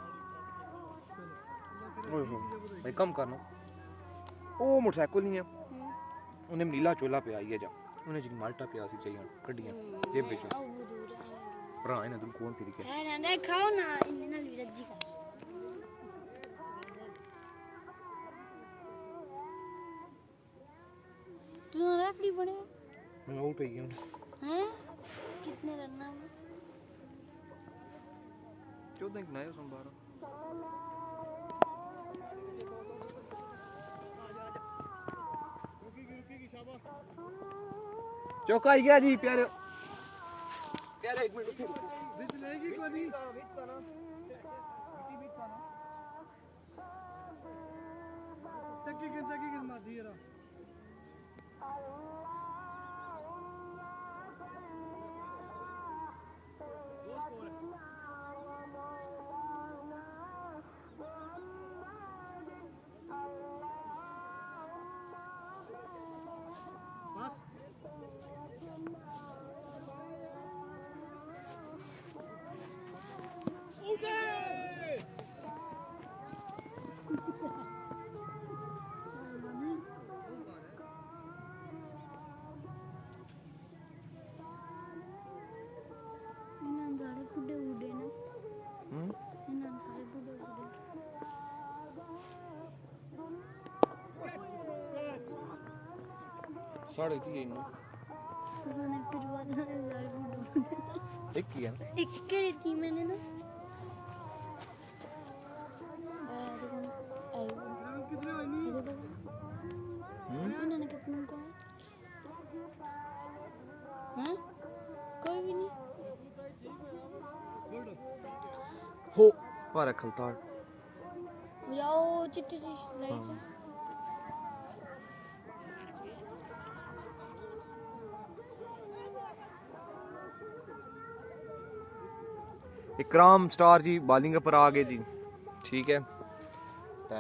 भाई कम करना। ओ मोटरसाइकिल नहीं है उन्हें नीला चोला पे आई है जा उन्हें जी माल्टा पे आसी चाहिए कड्डियां जेब विच भरा इन्हें तुम कौन फिर के है ना खाओ ना इन्हें ना रज्जी का तू रेफरी बने मैं और पे गया हूं हैं कितने रन ना 14 एक नया सुन 12 चौका ही गया जी प्यारे प्यारे 1 मिनट रुको बीच लेगी कोई नहीं बीच था ना बीच था ना तकी के मार दिए रा साढ़े की इन तो सोने फिर बाद में एक की है एक के थी मैंने ना देखो ना आई कितने वाली ये देखो इन्होंने कैप्टन कौन है हैं कोई भी नहीं हो पर खलता जाओ चिट्टी लाइट से इकराम स्टार जी बॉलिंग पर आ गए जी ठीक है ते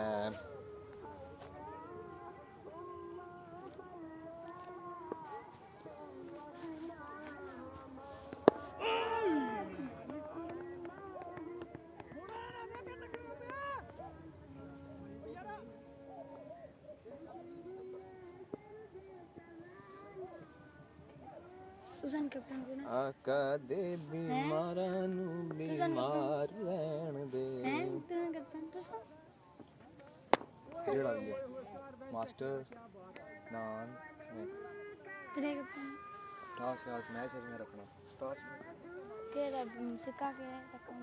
तुसन कैप्टन को ना आका दे बीमारां नू बीमार रहन दे हैं तुसन कैप्टन तुसन जेड़ा भी है मास्टर नान में तेरे कैप्टन टास मैच है मैं रखना टास केड़ा सिक्का के रकम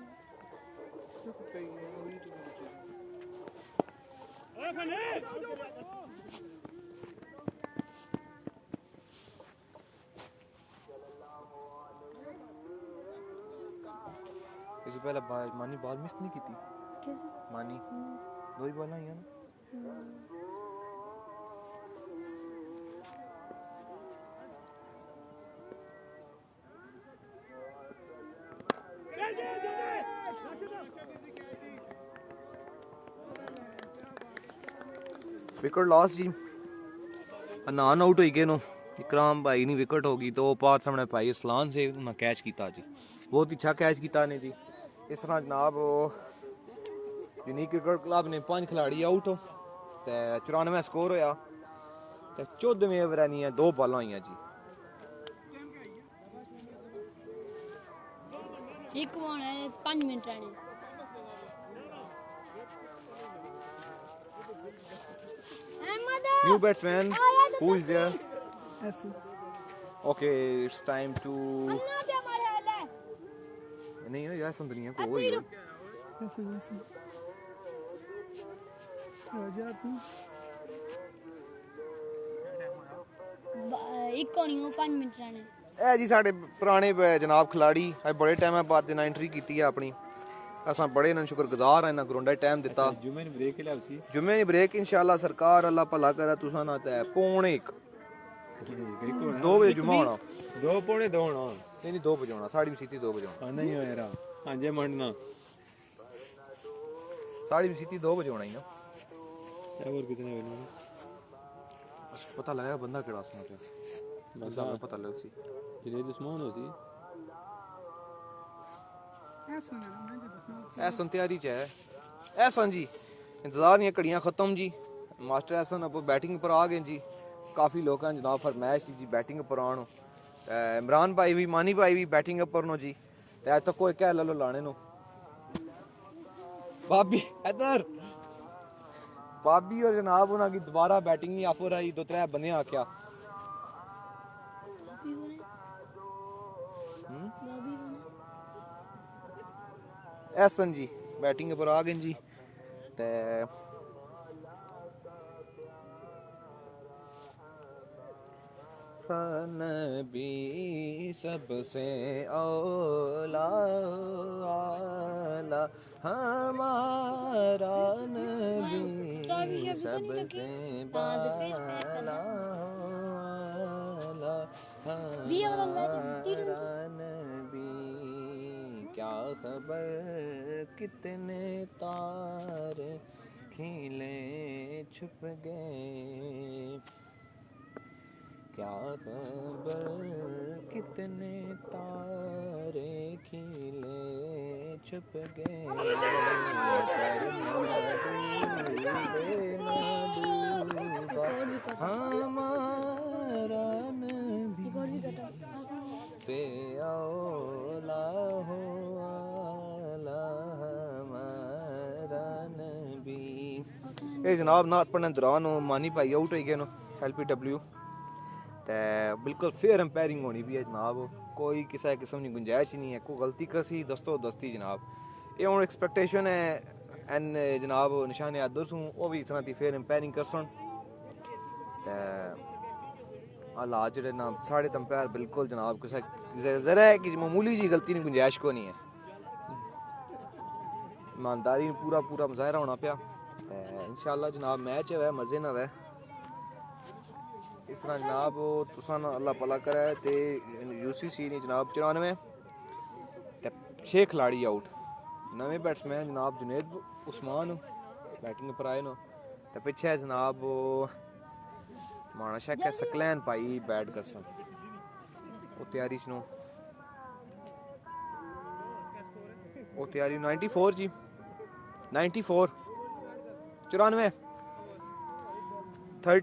इससे पहले मानी बॉल मिस नहीं की थी किस मानी दो ही बॉल आई है ना विकेट लॉस जी अनान आउट हो गए नो इकराम भाई नहीं विकेट होगी तो पार सामने भाई असलान से मैं कैच किया जी बहुत अच्छा कैच किया ने जी इस तरह जनाब यूनिक क्रिकेट क्लब ने 5 खिलाड़ी आउट हो ते 94 स्कोर होया ते 14वें ओवर नहीं है 2 बॉलां होईयां जी एक वन है 5 मिनट रहने New batsman, who is there? Okay, it's time to. नहीं है यार सुंदरी है कोई है एक कोनी हो 5 मिनट रहने ए जी साडे पुराने जनाब खिलाड़ी बड़े टाइम बाद इन्हें एंट्री की है अपनी असां बड़े इन्हें शुक्रगुजार हैं इन्हें ग्राउंड टाइम दिता जुमे ने ब्रेक लिया सी जुम्मे नी ब्रेक इंशाल्लाह सरकार अल्लाह भला करे तुसां ना ते पौने 2 बजे जुम्मा होना 2 पौने 2 होना नहीं 2 बजे होना साड़ी सीती 2 बजे होना नहीं हो यार हां जे मंडना साड़ी सीती 2 बजे होना ही ना और कितने बजे पता लगा बंदा केड़ा सना पे बंदा पता लग सी जिनेद उस्मान हो सी ऐसन तैयारी च है ऐसन जी इंतजार नहीं घड़ियां खत्म जी मास्टर ऐसन अब बैटिंग पर आ गए जी काफ़ी लोग हैं जनाब फरमाइश जी बैटिंग पर आन इमरान भाई भी मानी भाई भी बैटिंग पर नो जी अज तक कोई कह लो लाने नो भाभी इधर भाभी और जनाब उन्होंने दोबारा बैटिंग नहीं ऑफर आई 2-3 बंदे आख्या ऐसन जी बैटिंग पर आ गए जी ते नबी सबसे औला हमारा नबी सबसे बाला हमारा नबी क्या खबर कितने तारे खिले छुप गए क्या खबर कितने तारे खिले छुप गए हमारा नबी से औला हो ਇਹ ਜਨਾਬ ਨਾਤ ਪੜਨ ਦੌਰਾਨ ਮਾਨੀ ਭਾਈ ਆਊਟ ਹੋ ਗਏ ਨੇ LPW ਤੇ ਬਿਲਕੁਲ ਫੇਅਰ ਅੰਪਾਇਰਿੰਗ ਹੋਣੀ ਵੀ ਹੈ ਜਨਾਬ ਕੋਈ ਕਿਸੇ ਕਿਸਮ ਦੀ ਗੁੰਜਾਇਸ਼ ਨਹੀਂ ਹੈ ਕੋਈ ਗਲਤੀ ਕਰਸੀ ਦਸਤੋ ਦਸਤੀ ਜਨਾਬ ਇਹ ਹੁਣ ਐਕਸਪੈਕਟੇਸ਼ਨ ਹੈ ਐਨ ਜਨਾਬ ਨਿਸ਼ਾਨੇ ਆਦਰ ਤੋਂ ਉਹ ਵੀ ਇਸ ਤਰ੍ਹਾਂ ਦੀ ਫੇਅਰ ਅੰਪਾਇਰਿੰਗ ਕਰਸਣ ਤੇ ਹਾਲਾਤ ਜਿਹੜੇ ਨਾ ਸਾਡੇ ਅੰਪਾਇਰ ਬਿਲਕੁਲ ਜਨਾਬ ਕਿਸੇ ਜ਼ਰਾ ਹੈ ਕਿ ਮਾਮੂਲੀ ਜੀ ਗਲਤੀ ਦੀ ਗੁੰਜਾਇਸ਼ ਕੋ ਨਹੀਂ ਹੈ ईमानदारी पूरा पूरा मुजाहरा होना पाया इंशाल्लाह जनाब मैच है मज़े ना है इस तरह जनाब तुसा अल्लाह भला करे ते UCC ने जनाब 94 ते 6 खिलाड़ी आउट नवे बैट्समैन जनाब जुनेद उस्मान बैटिंग पर आए न ते पीछे जनाब माना शक है सकलैन भाई बैट कर सन वो तैयारी सुनो वो तैयारी 94 जी 94 94 30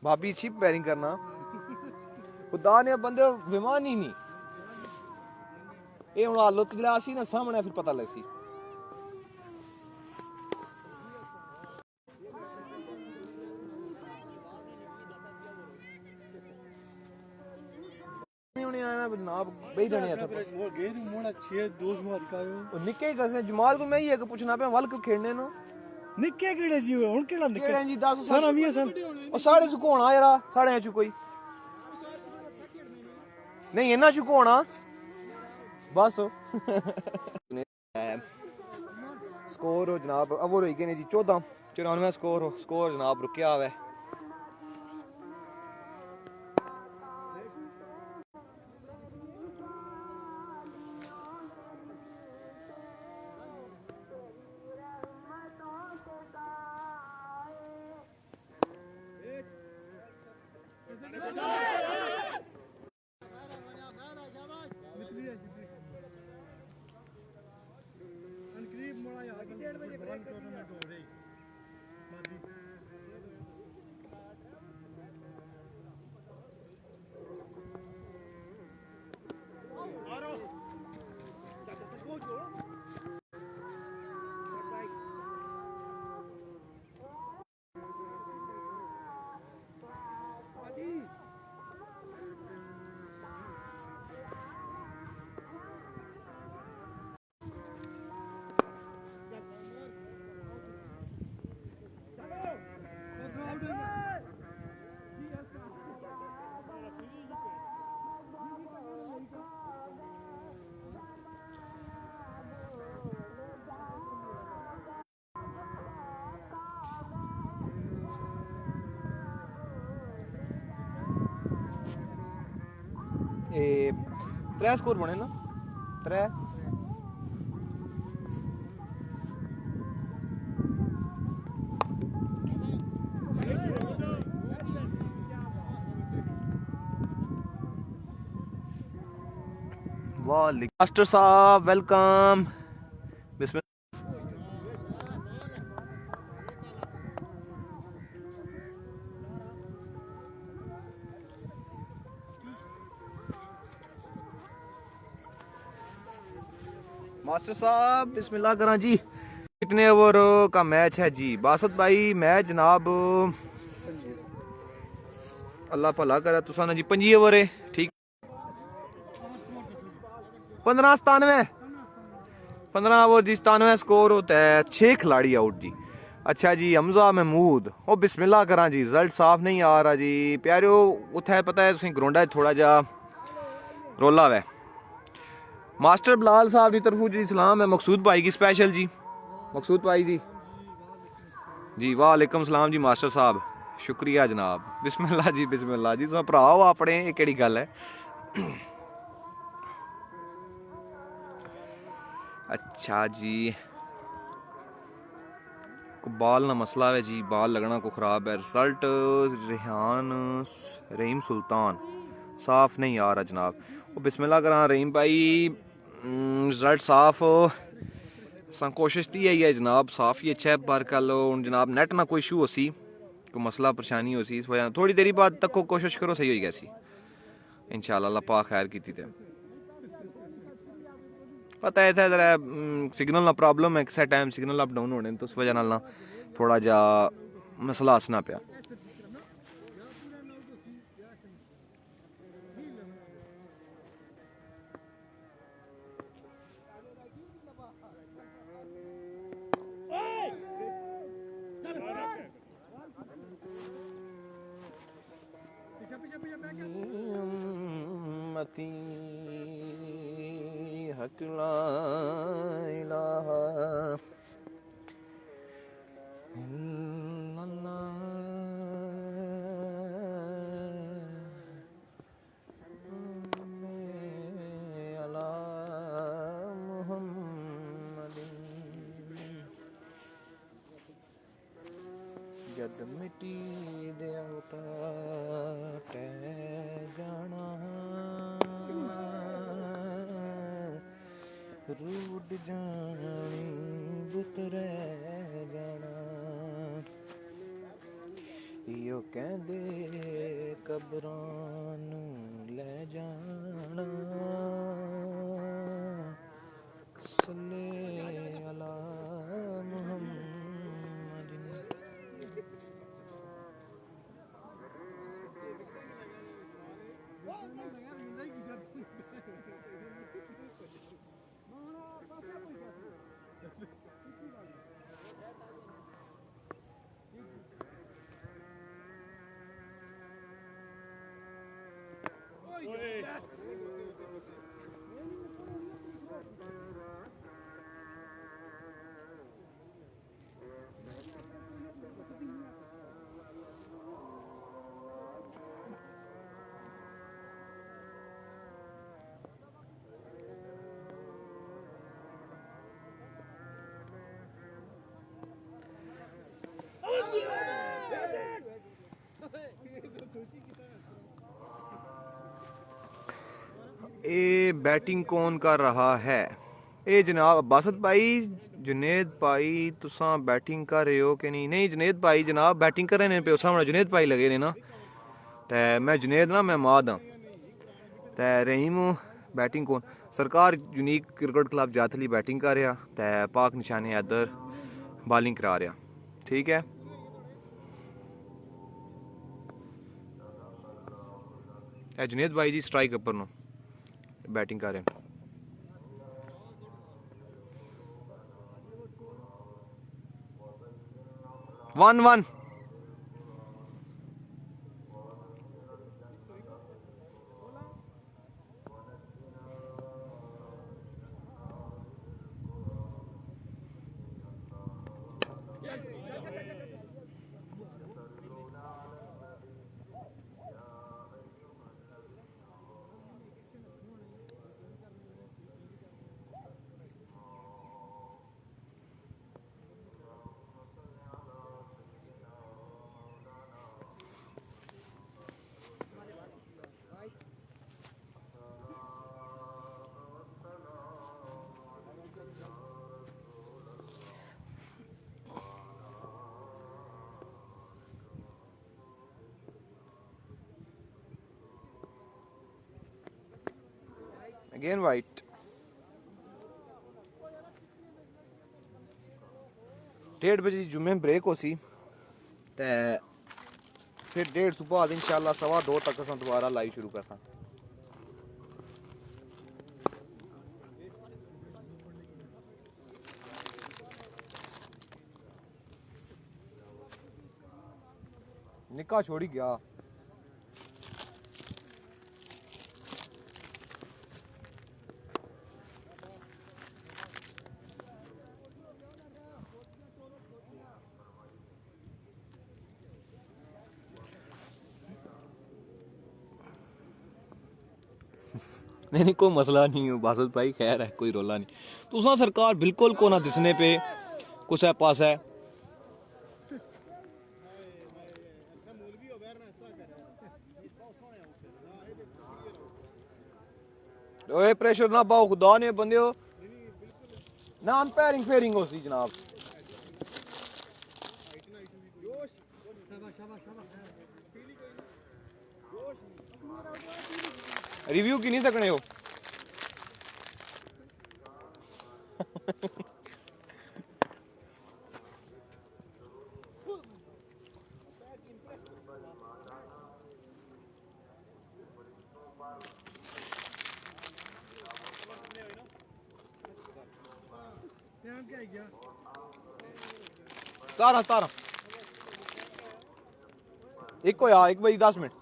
भाभी अच्छी पैरिंग करना खुदा ने बंदे बेमान ही नहीं ये हुण आलो गिलास ही ना सामने फिर पता लग सी जनाब बही जाने निक्के ही जमाल को मैं ही पूछना पे वल क्यों खेलने नो निक्के केड़े जी हुन केड़ा निक्के केड़े जी 10 सारा मियां सन ओ साढ़े च कोना यार साढ़े च कोई नहीं इन्ना च कोना बस स्कोर हो जनाब ओवर होई गए ने जी 14-94 स्कोर जनाब रुकिया हुआ है त्रै स्कोर बने ना त्रै मास्टर साहब वेलकम बिस्मिल्लाह मास्टर साहब बिस्मिल्लाह करा जी कितने ओवर का मैच है जी बासत भाई मैच जनाब अल्लाह भला करे तुसा ना जी 25 ओवर है ठीक 15 ओवर जी 97 स्कोर होता है 6 खिलाड़ी आउट जी अच्छा जी हमजा महमूद ओ बिस्मिल्लाह करा जी रिजल्ट साफ नहीं आ रहा जी प्यारियो उत्थे पता है तुसीं ग्राउंडा थोड़ा जा रोला है मास्टर बिलाल साहब की तरफों जी सलाम है मकसूद भाई की स्पेशल जी मकसूद भाई जी वालेकुम सलाम जी मास्टर साहब शुक्रिया जनाब बिस्मिल्लाह जी तुम भरा हो अपने ये केड़ी गल है अच्छा जी बाल ना मसला है जी बाल लगना को ख़राब है रिजल्ट रहीम सुल्तान साफ नहीं आ रहा जनाब वो बिस्मिल्लाह करा रहीम भाई रिजल्ट साफ कोशिश ती है जनाब साफ ही अच्छा है पर कल जनाब नेट ना कोई इशू हो सी कोई मसला परेशानी हो सी इस वजह थोड़ी देरी बाद तक कोशिश करो सही हो गया सी इंशाल्लाह अल्लाह पाक खैर की ते पता है इधर सिग्नल ना प्रॉब्लम है किसी टाइम सिग्नल अप डाउन होने तो उस वजह ना थोड़ा जा मसला हसना पिया मती हक ला इलाहा इल्लल्लाह अला मुहम्मदिन जद मिट्टी दे जाना रूड जानी बुत रह जाना यो कहंदे कबरां नूं ले जाना सल्ले अला मुहम्मदिन। ये बैटिंग कौन कर रहा है? ये जनाब बासत भाई, जुनेद भाई तुसा बैटिंग कर रहे हो कि नहीं? नहीं जुनेद भाई जनाब बैटिंग कर रहे ने पे सामने जुनेद भाई लगे ने ना, ते मैं जुनेद ना मैं माद हाँ, ते रहीम बैटिंग कौन? सरकार यूनिक क्रिकेट क्लब जातली बैटिंग कर रहा, ते पाक निशाने इधर बॉलिंग करा रहा, ठीक है। जुनेद भाई जी स्ट्राइक अपर नो बैटिंग कर रहे हैं। 1-1। Again white. डेढ़ बजे जुम्मे ब्रेक हो सी ते फिर 1:30 बाद इंशाल्लाह 2:15 तक असां दोबारा लाइव शुरू करता। निकाह छोड़ी गया। नहीं कोई मसला नहीं है बासत भाई, खैर है कोई रोला नहीं। तुसा सरकार बिल्कुल को ना दिसने पे कुछ पास है। ओए प्रेशर ना पाओ खुदा ने बंदे हो ना, अंपायरिंग फेयरिंग हो सी जनाब। रिव्यू की नहीं सकने हो। तारा तारा एक को यार 1 बजे 10 मिनट।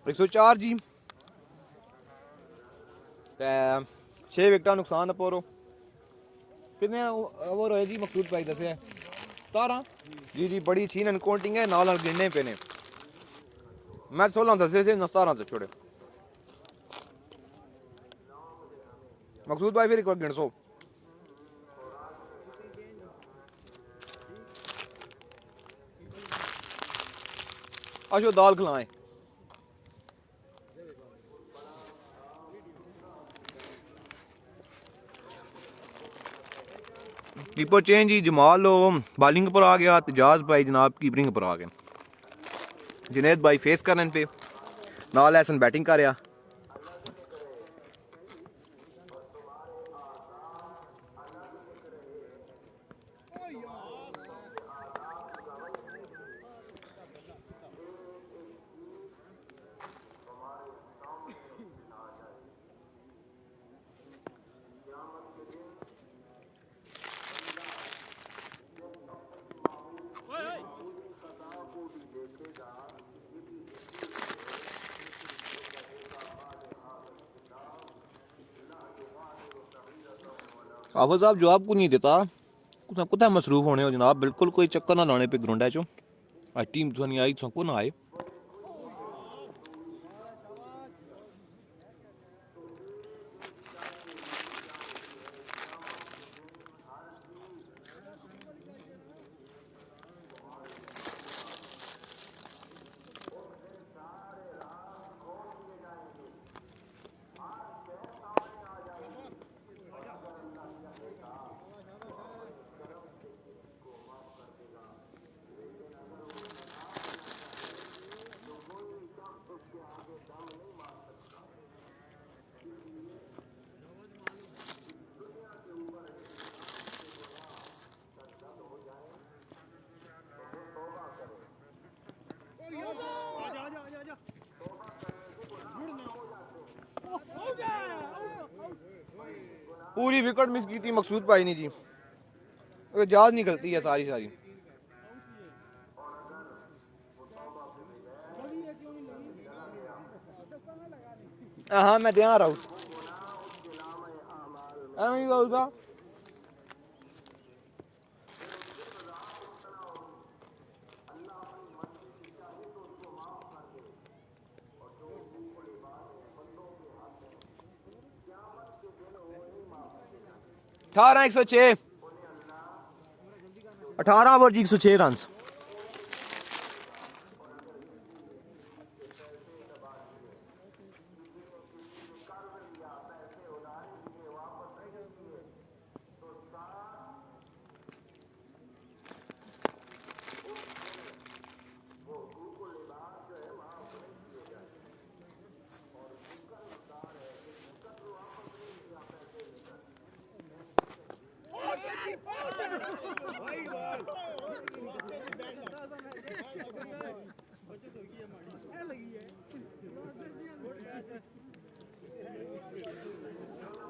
एक 104 जी 6 विकेटा नुकसान पोरो कितने ओवर होए जी? मकसूद भाई दसे 17 जी जी बड़ी अच्छी अनकाउंटिंग है, नाल गिनने पे ने। मैं 16 दसे थे 17 से छोड़े। मकसूद भाई फिर एक बार गिन सो आशो दाल खिलाएं। कीपर चेंज ही, जमाल बॉलिंग पर आ गया, तेजाज भाई जनाब कीपरिंग पर आ गए। जुनेद भाई फेस करने पे, नाल हसन बैटिंग कर रहा। आफत साहब जवाब को नहीं देता, कुत्ता मसरूफ होने हो जनाब, बिल्कुल कोई चक्कर ना लाने पे ग्राउंड चो। आज टीम थोड़ी आई को ना आए। पूरी विकेट मिस की थी मकसूद भाई ने जी, जाज निकलती है सारी सारी। हाँ मैं ध्यान रहा हूँ अठारह 106 18 ओवर जी 106 रन।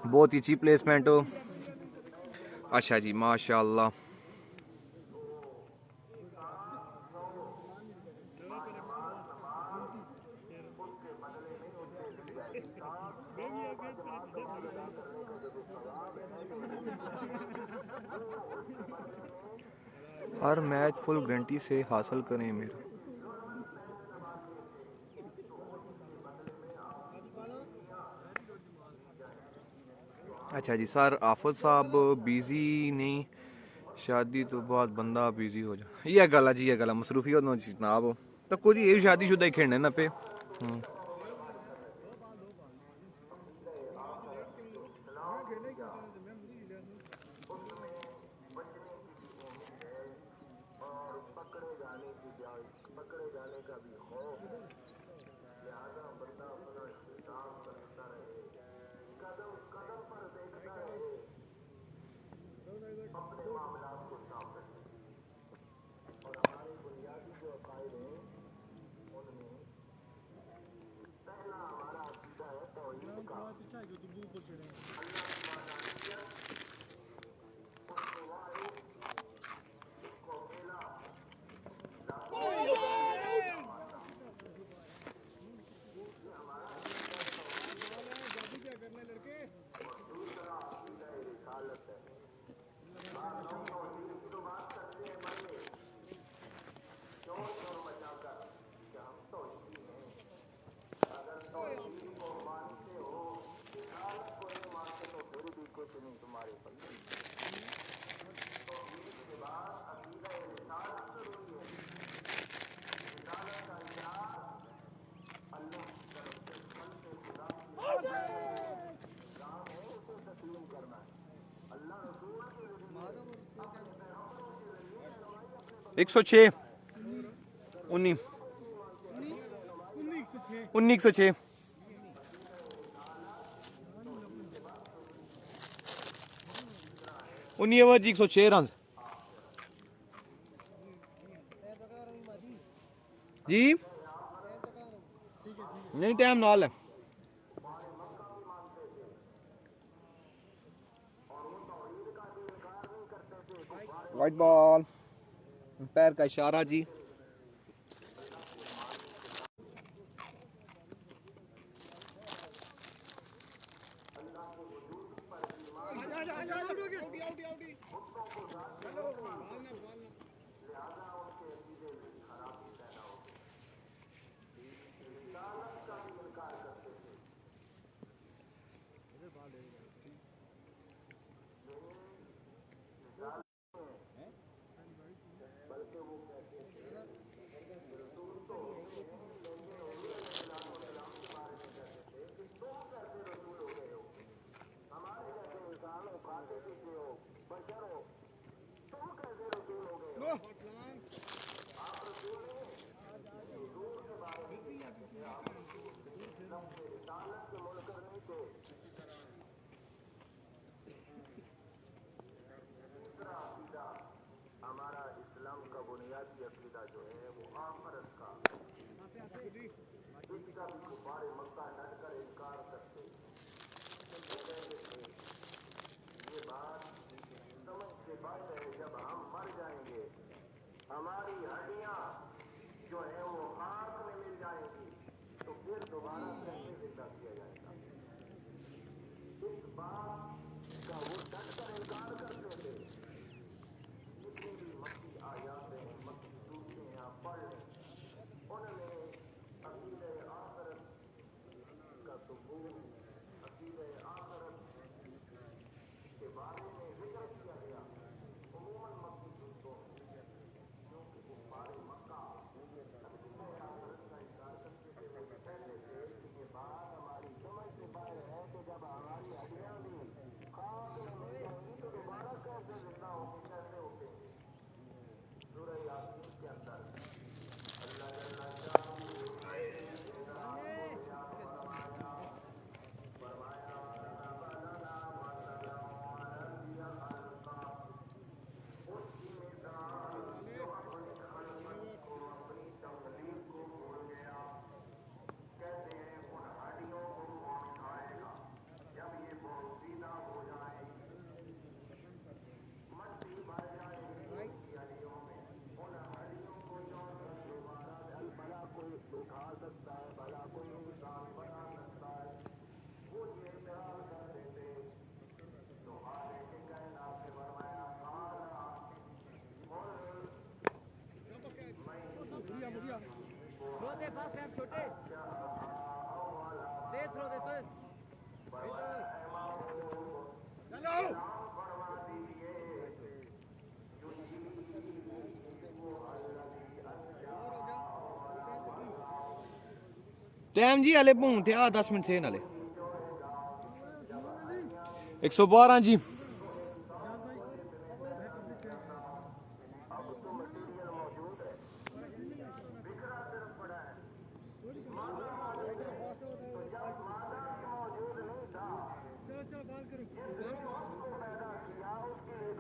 बहुत ही अच्छी प्लेसमेंट हो। अच्छा जी माशाल्लाह। हर मैच फुल गारंटी से हासिल करें मेरा। अच्छा जी सर आफत साहब बिजी नहीं, शादी तो बाद बंदा बिजी हो जाए। ये गल है जी, ये गल मसरूफियत नो जनाब, तो कुछ ये शादीशुदा ही खेलने ना पे। 106 19 1906 19 ओवर जी 106 रन जी नहीं टाइम नाल है वाइट बॉल पैर का इशारा जी हमारा इस्लाम का बुनियादी अकीदा जो है वो आखिरत का इसका भी कुफार मक्का डट कर इनकार करते ये बात समझ के बात है जब हम मर जाएंगे हमारी हड्डियां जो है वो खाक में मिल जाएंगी तो फिर दोबारा कैसे जिंदा किया जाएगा इस बात का वो डट कर इनकार करते थे जितनी भी मक्की आयातें हैं मक्की सूरतें हैं आप पढ़ लें उनमें अकीदे आखिरत का सुकून अकीदे आखिरत के बारे में जिक्र किया गया उमूमन मक्की सूरतों में क्योंकि कुफ्फार मक्का अकीदे आखिरत का इनकार करते थे वो कहते थे कि ये बात हमारी समझ से बाहर है कि जब हमारी हड्डियां भी खाक में मिल जाएंगी तो दोबारा कैसे जिंदा होंगे कैसे उठेंगे सूरह यासीन के अंदर अल्लाह जल्ला उठा सकता है भला कोई इंसान बना सकता है वो ये इकरार कर देते तो आगे के कहना से फरमाया खाना और छोटे फरमा दीजिए टाइम जी हले भूं थे 10 मिनट थे नाले 112 जी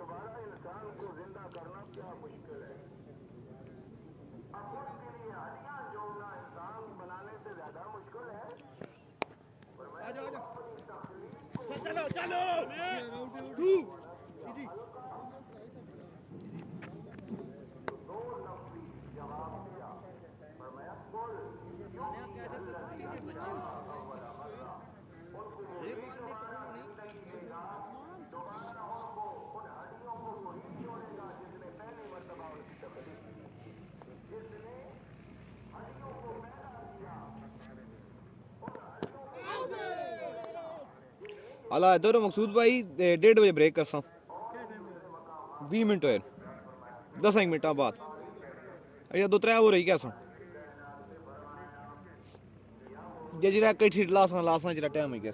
दोबारा इंसान को जिंदा करना क्या मुश्किल है अब उसके लिए हड्डियां जोड़ना इंसान बनाने से ज्यादा मुश्किल है चलो चलो दो लफ्ज़ी जवाब दिया फरमाया कुल दोबारा उनको उन हड्डियों को वही जोड़ेगा जिसने पहली मर्तबा उनकी तकलीफ की जिसने हड्डियों को पैदा किया अला इधर मकसूद भाई 1:30 बजे ब्रेक कर 20 मिनट होए 10 मिनट बाद अच्छा 2-3 हो रही क्या जे जरा कई लासा जरा टाइम हो गया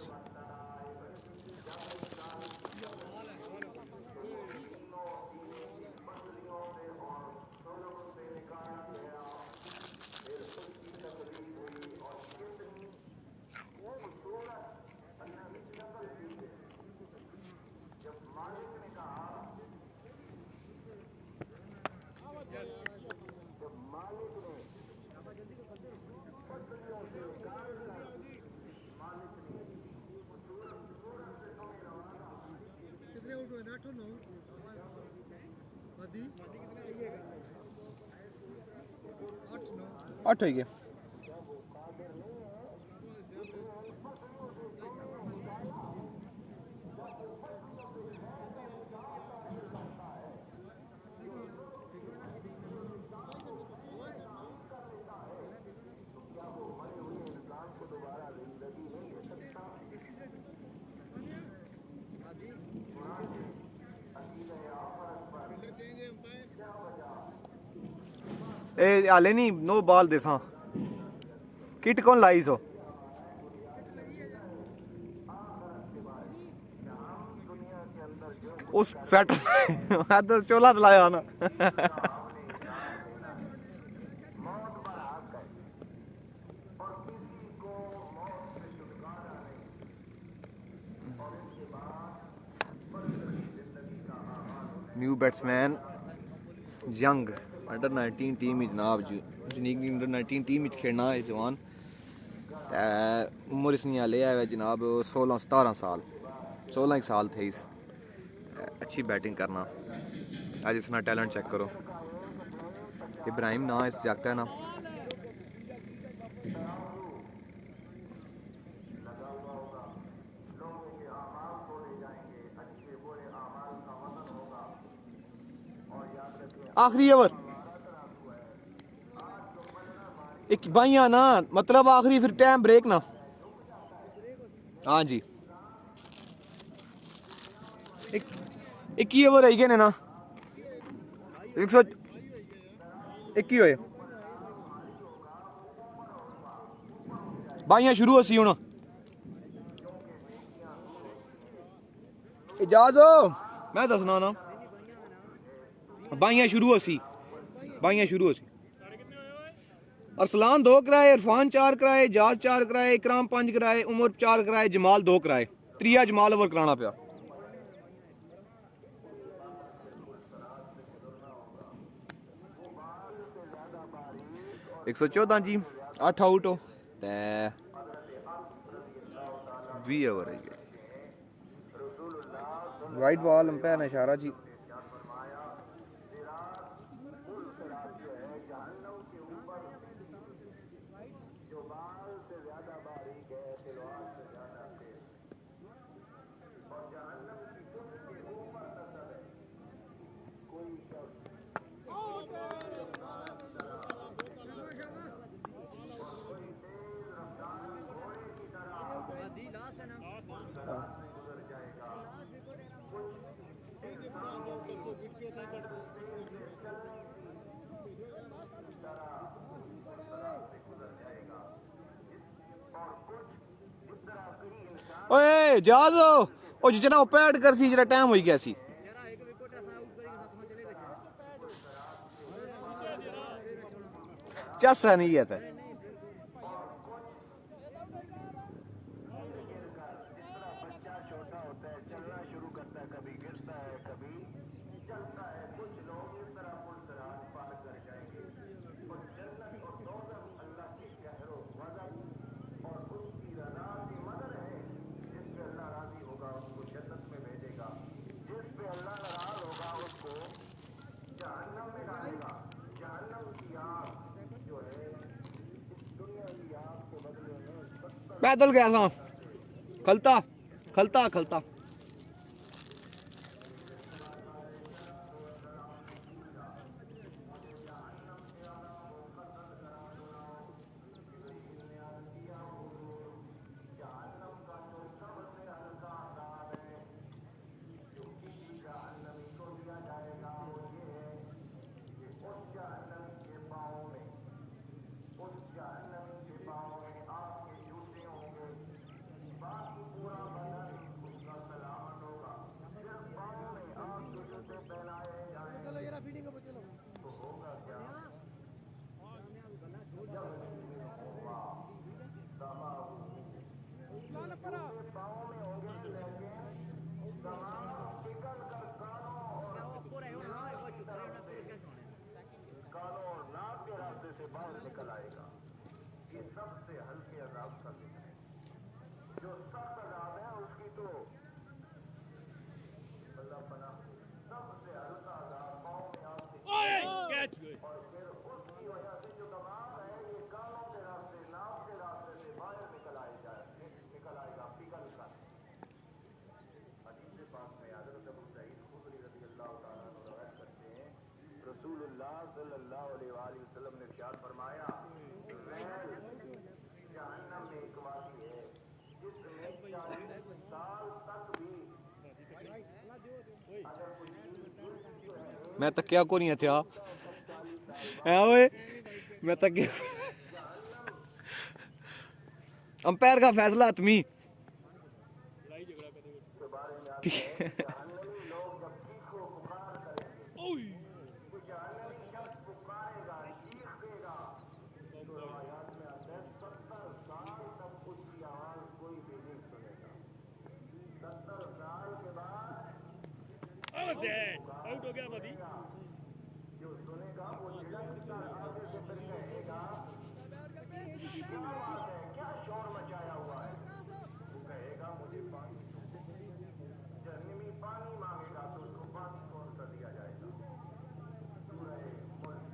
8 हो गया। ए हाले नहीं नो बॉल देसा किट कौन लाई सो उस फैट तो चोला दिलाया ना new batsman young under 19 team जनाब यूनिक अंडर 19 टीम खेलना है जवान उम्र इसनी हाले है जनाब 16-17 साल 16 साल थे इस अच्छी बैटिंग करना आज इसना टैलेंट चेक करो इब्राहिम ना इस जागता है ना आखिरी ओवर एक भाइया ना मतलब आखिरी फिर टाइम ब्रेक ना हाँ जी एक ही ओवर आई गए ना 121 होए भाइया शुरू होसी हुण इजाज़ हो मैं दसना ना बाइयां शुरू होसी अरसलान 2 कराए इरफान 4 कराए जाज 4 कराए इकराम 5 कराए उमर 4 कराए जमाल 2 कराए त्रिया जमाल ओवर कराना पिया 114 जी 8 आउट हो ते 20 ओवर है वाइट बॉल अंपायर ने इशारा जी ओए जाज ओ जितना पैड कर सी जरा टाइम हो गया सी चसा नहीं है था पैदल गया था खलता खलता खलता बाहर निकल आएगा। ये सबसे हल्के अजाब का जिक्र है। जो सख्त अजाब है उसकी तो अल्लाह पनाह सल्लल्लाहु अलैहि वसल्लम ने इरशाद फरमाया, वैल जहन्नम में एक वादी है जिसमें 40 साल तक भी अगर कोई मैं तकिया को नहीं हथिया है ओए, मैं तकिया अंपायर का फैसला हतमी। जहन्नमी लोग जब चीखो पुकार करेंगे, तो जहन्नमी शख्स पुकारेगा, चीख देगा, तो रवायात में आता है 70 साल तक उसकी आवाज कोई भी नहीं सुनेगा। 70 साल के बाद आउट हो गया मदी। जो सुनेगा वो झिड़क कर आगे से फिर कहेगा, क्या बात है, क्या शोर मचाया हुआ है? वो कहेगा मुझे पानी दो। जहन्नमी पानी मांगेगा तो उसको पानी कौन सा दिया जाएगा? सूरह मुल्क।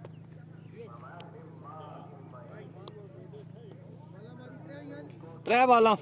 त्रै बाला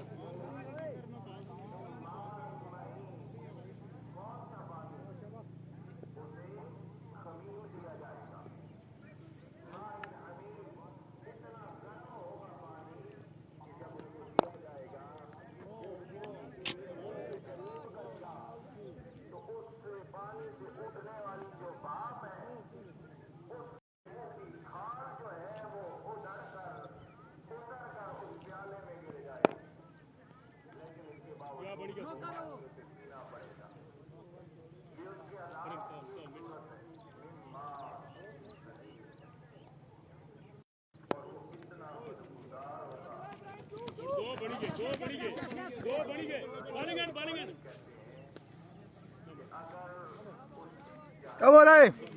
अब हो रहा है।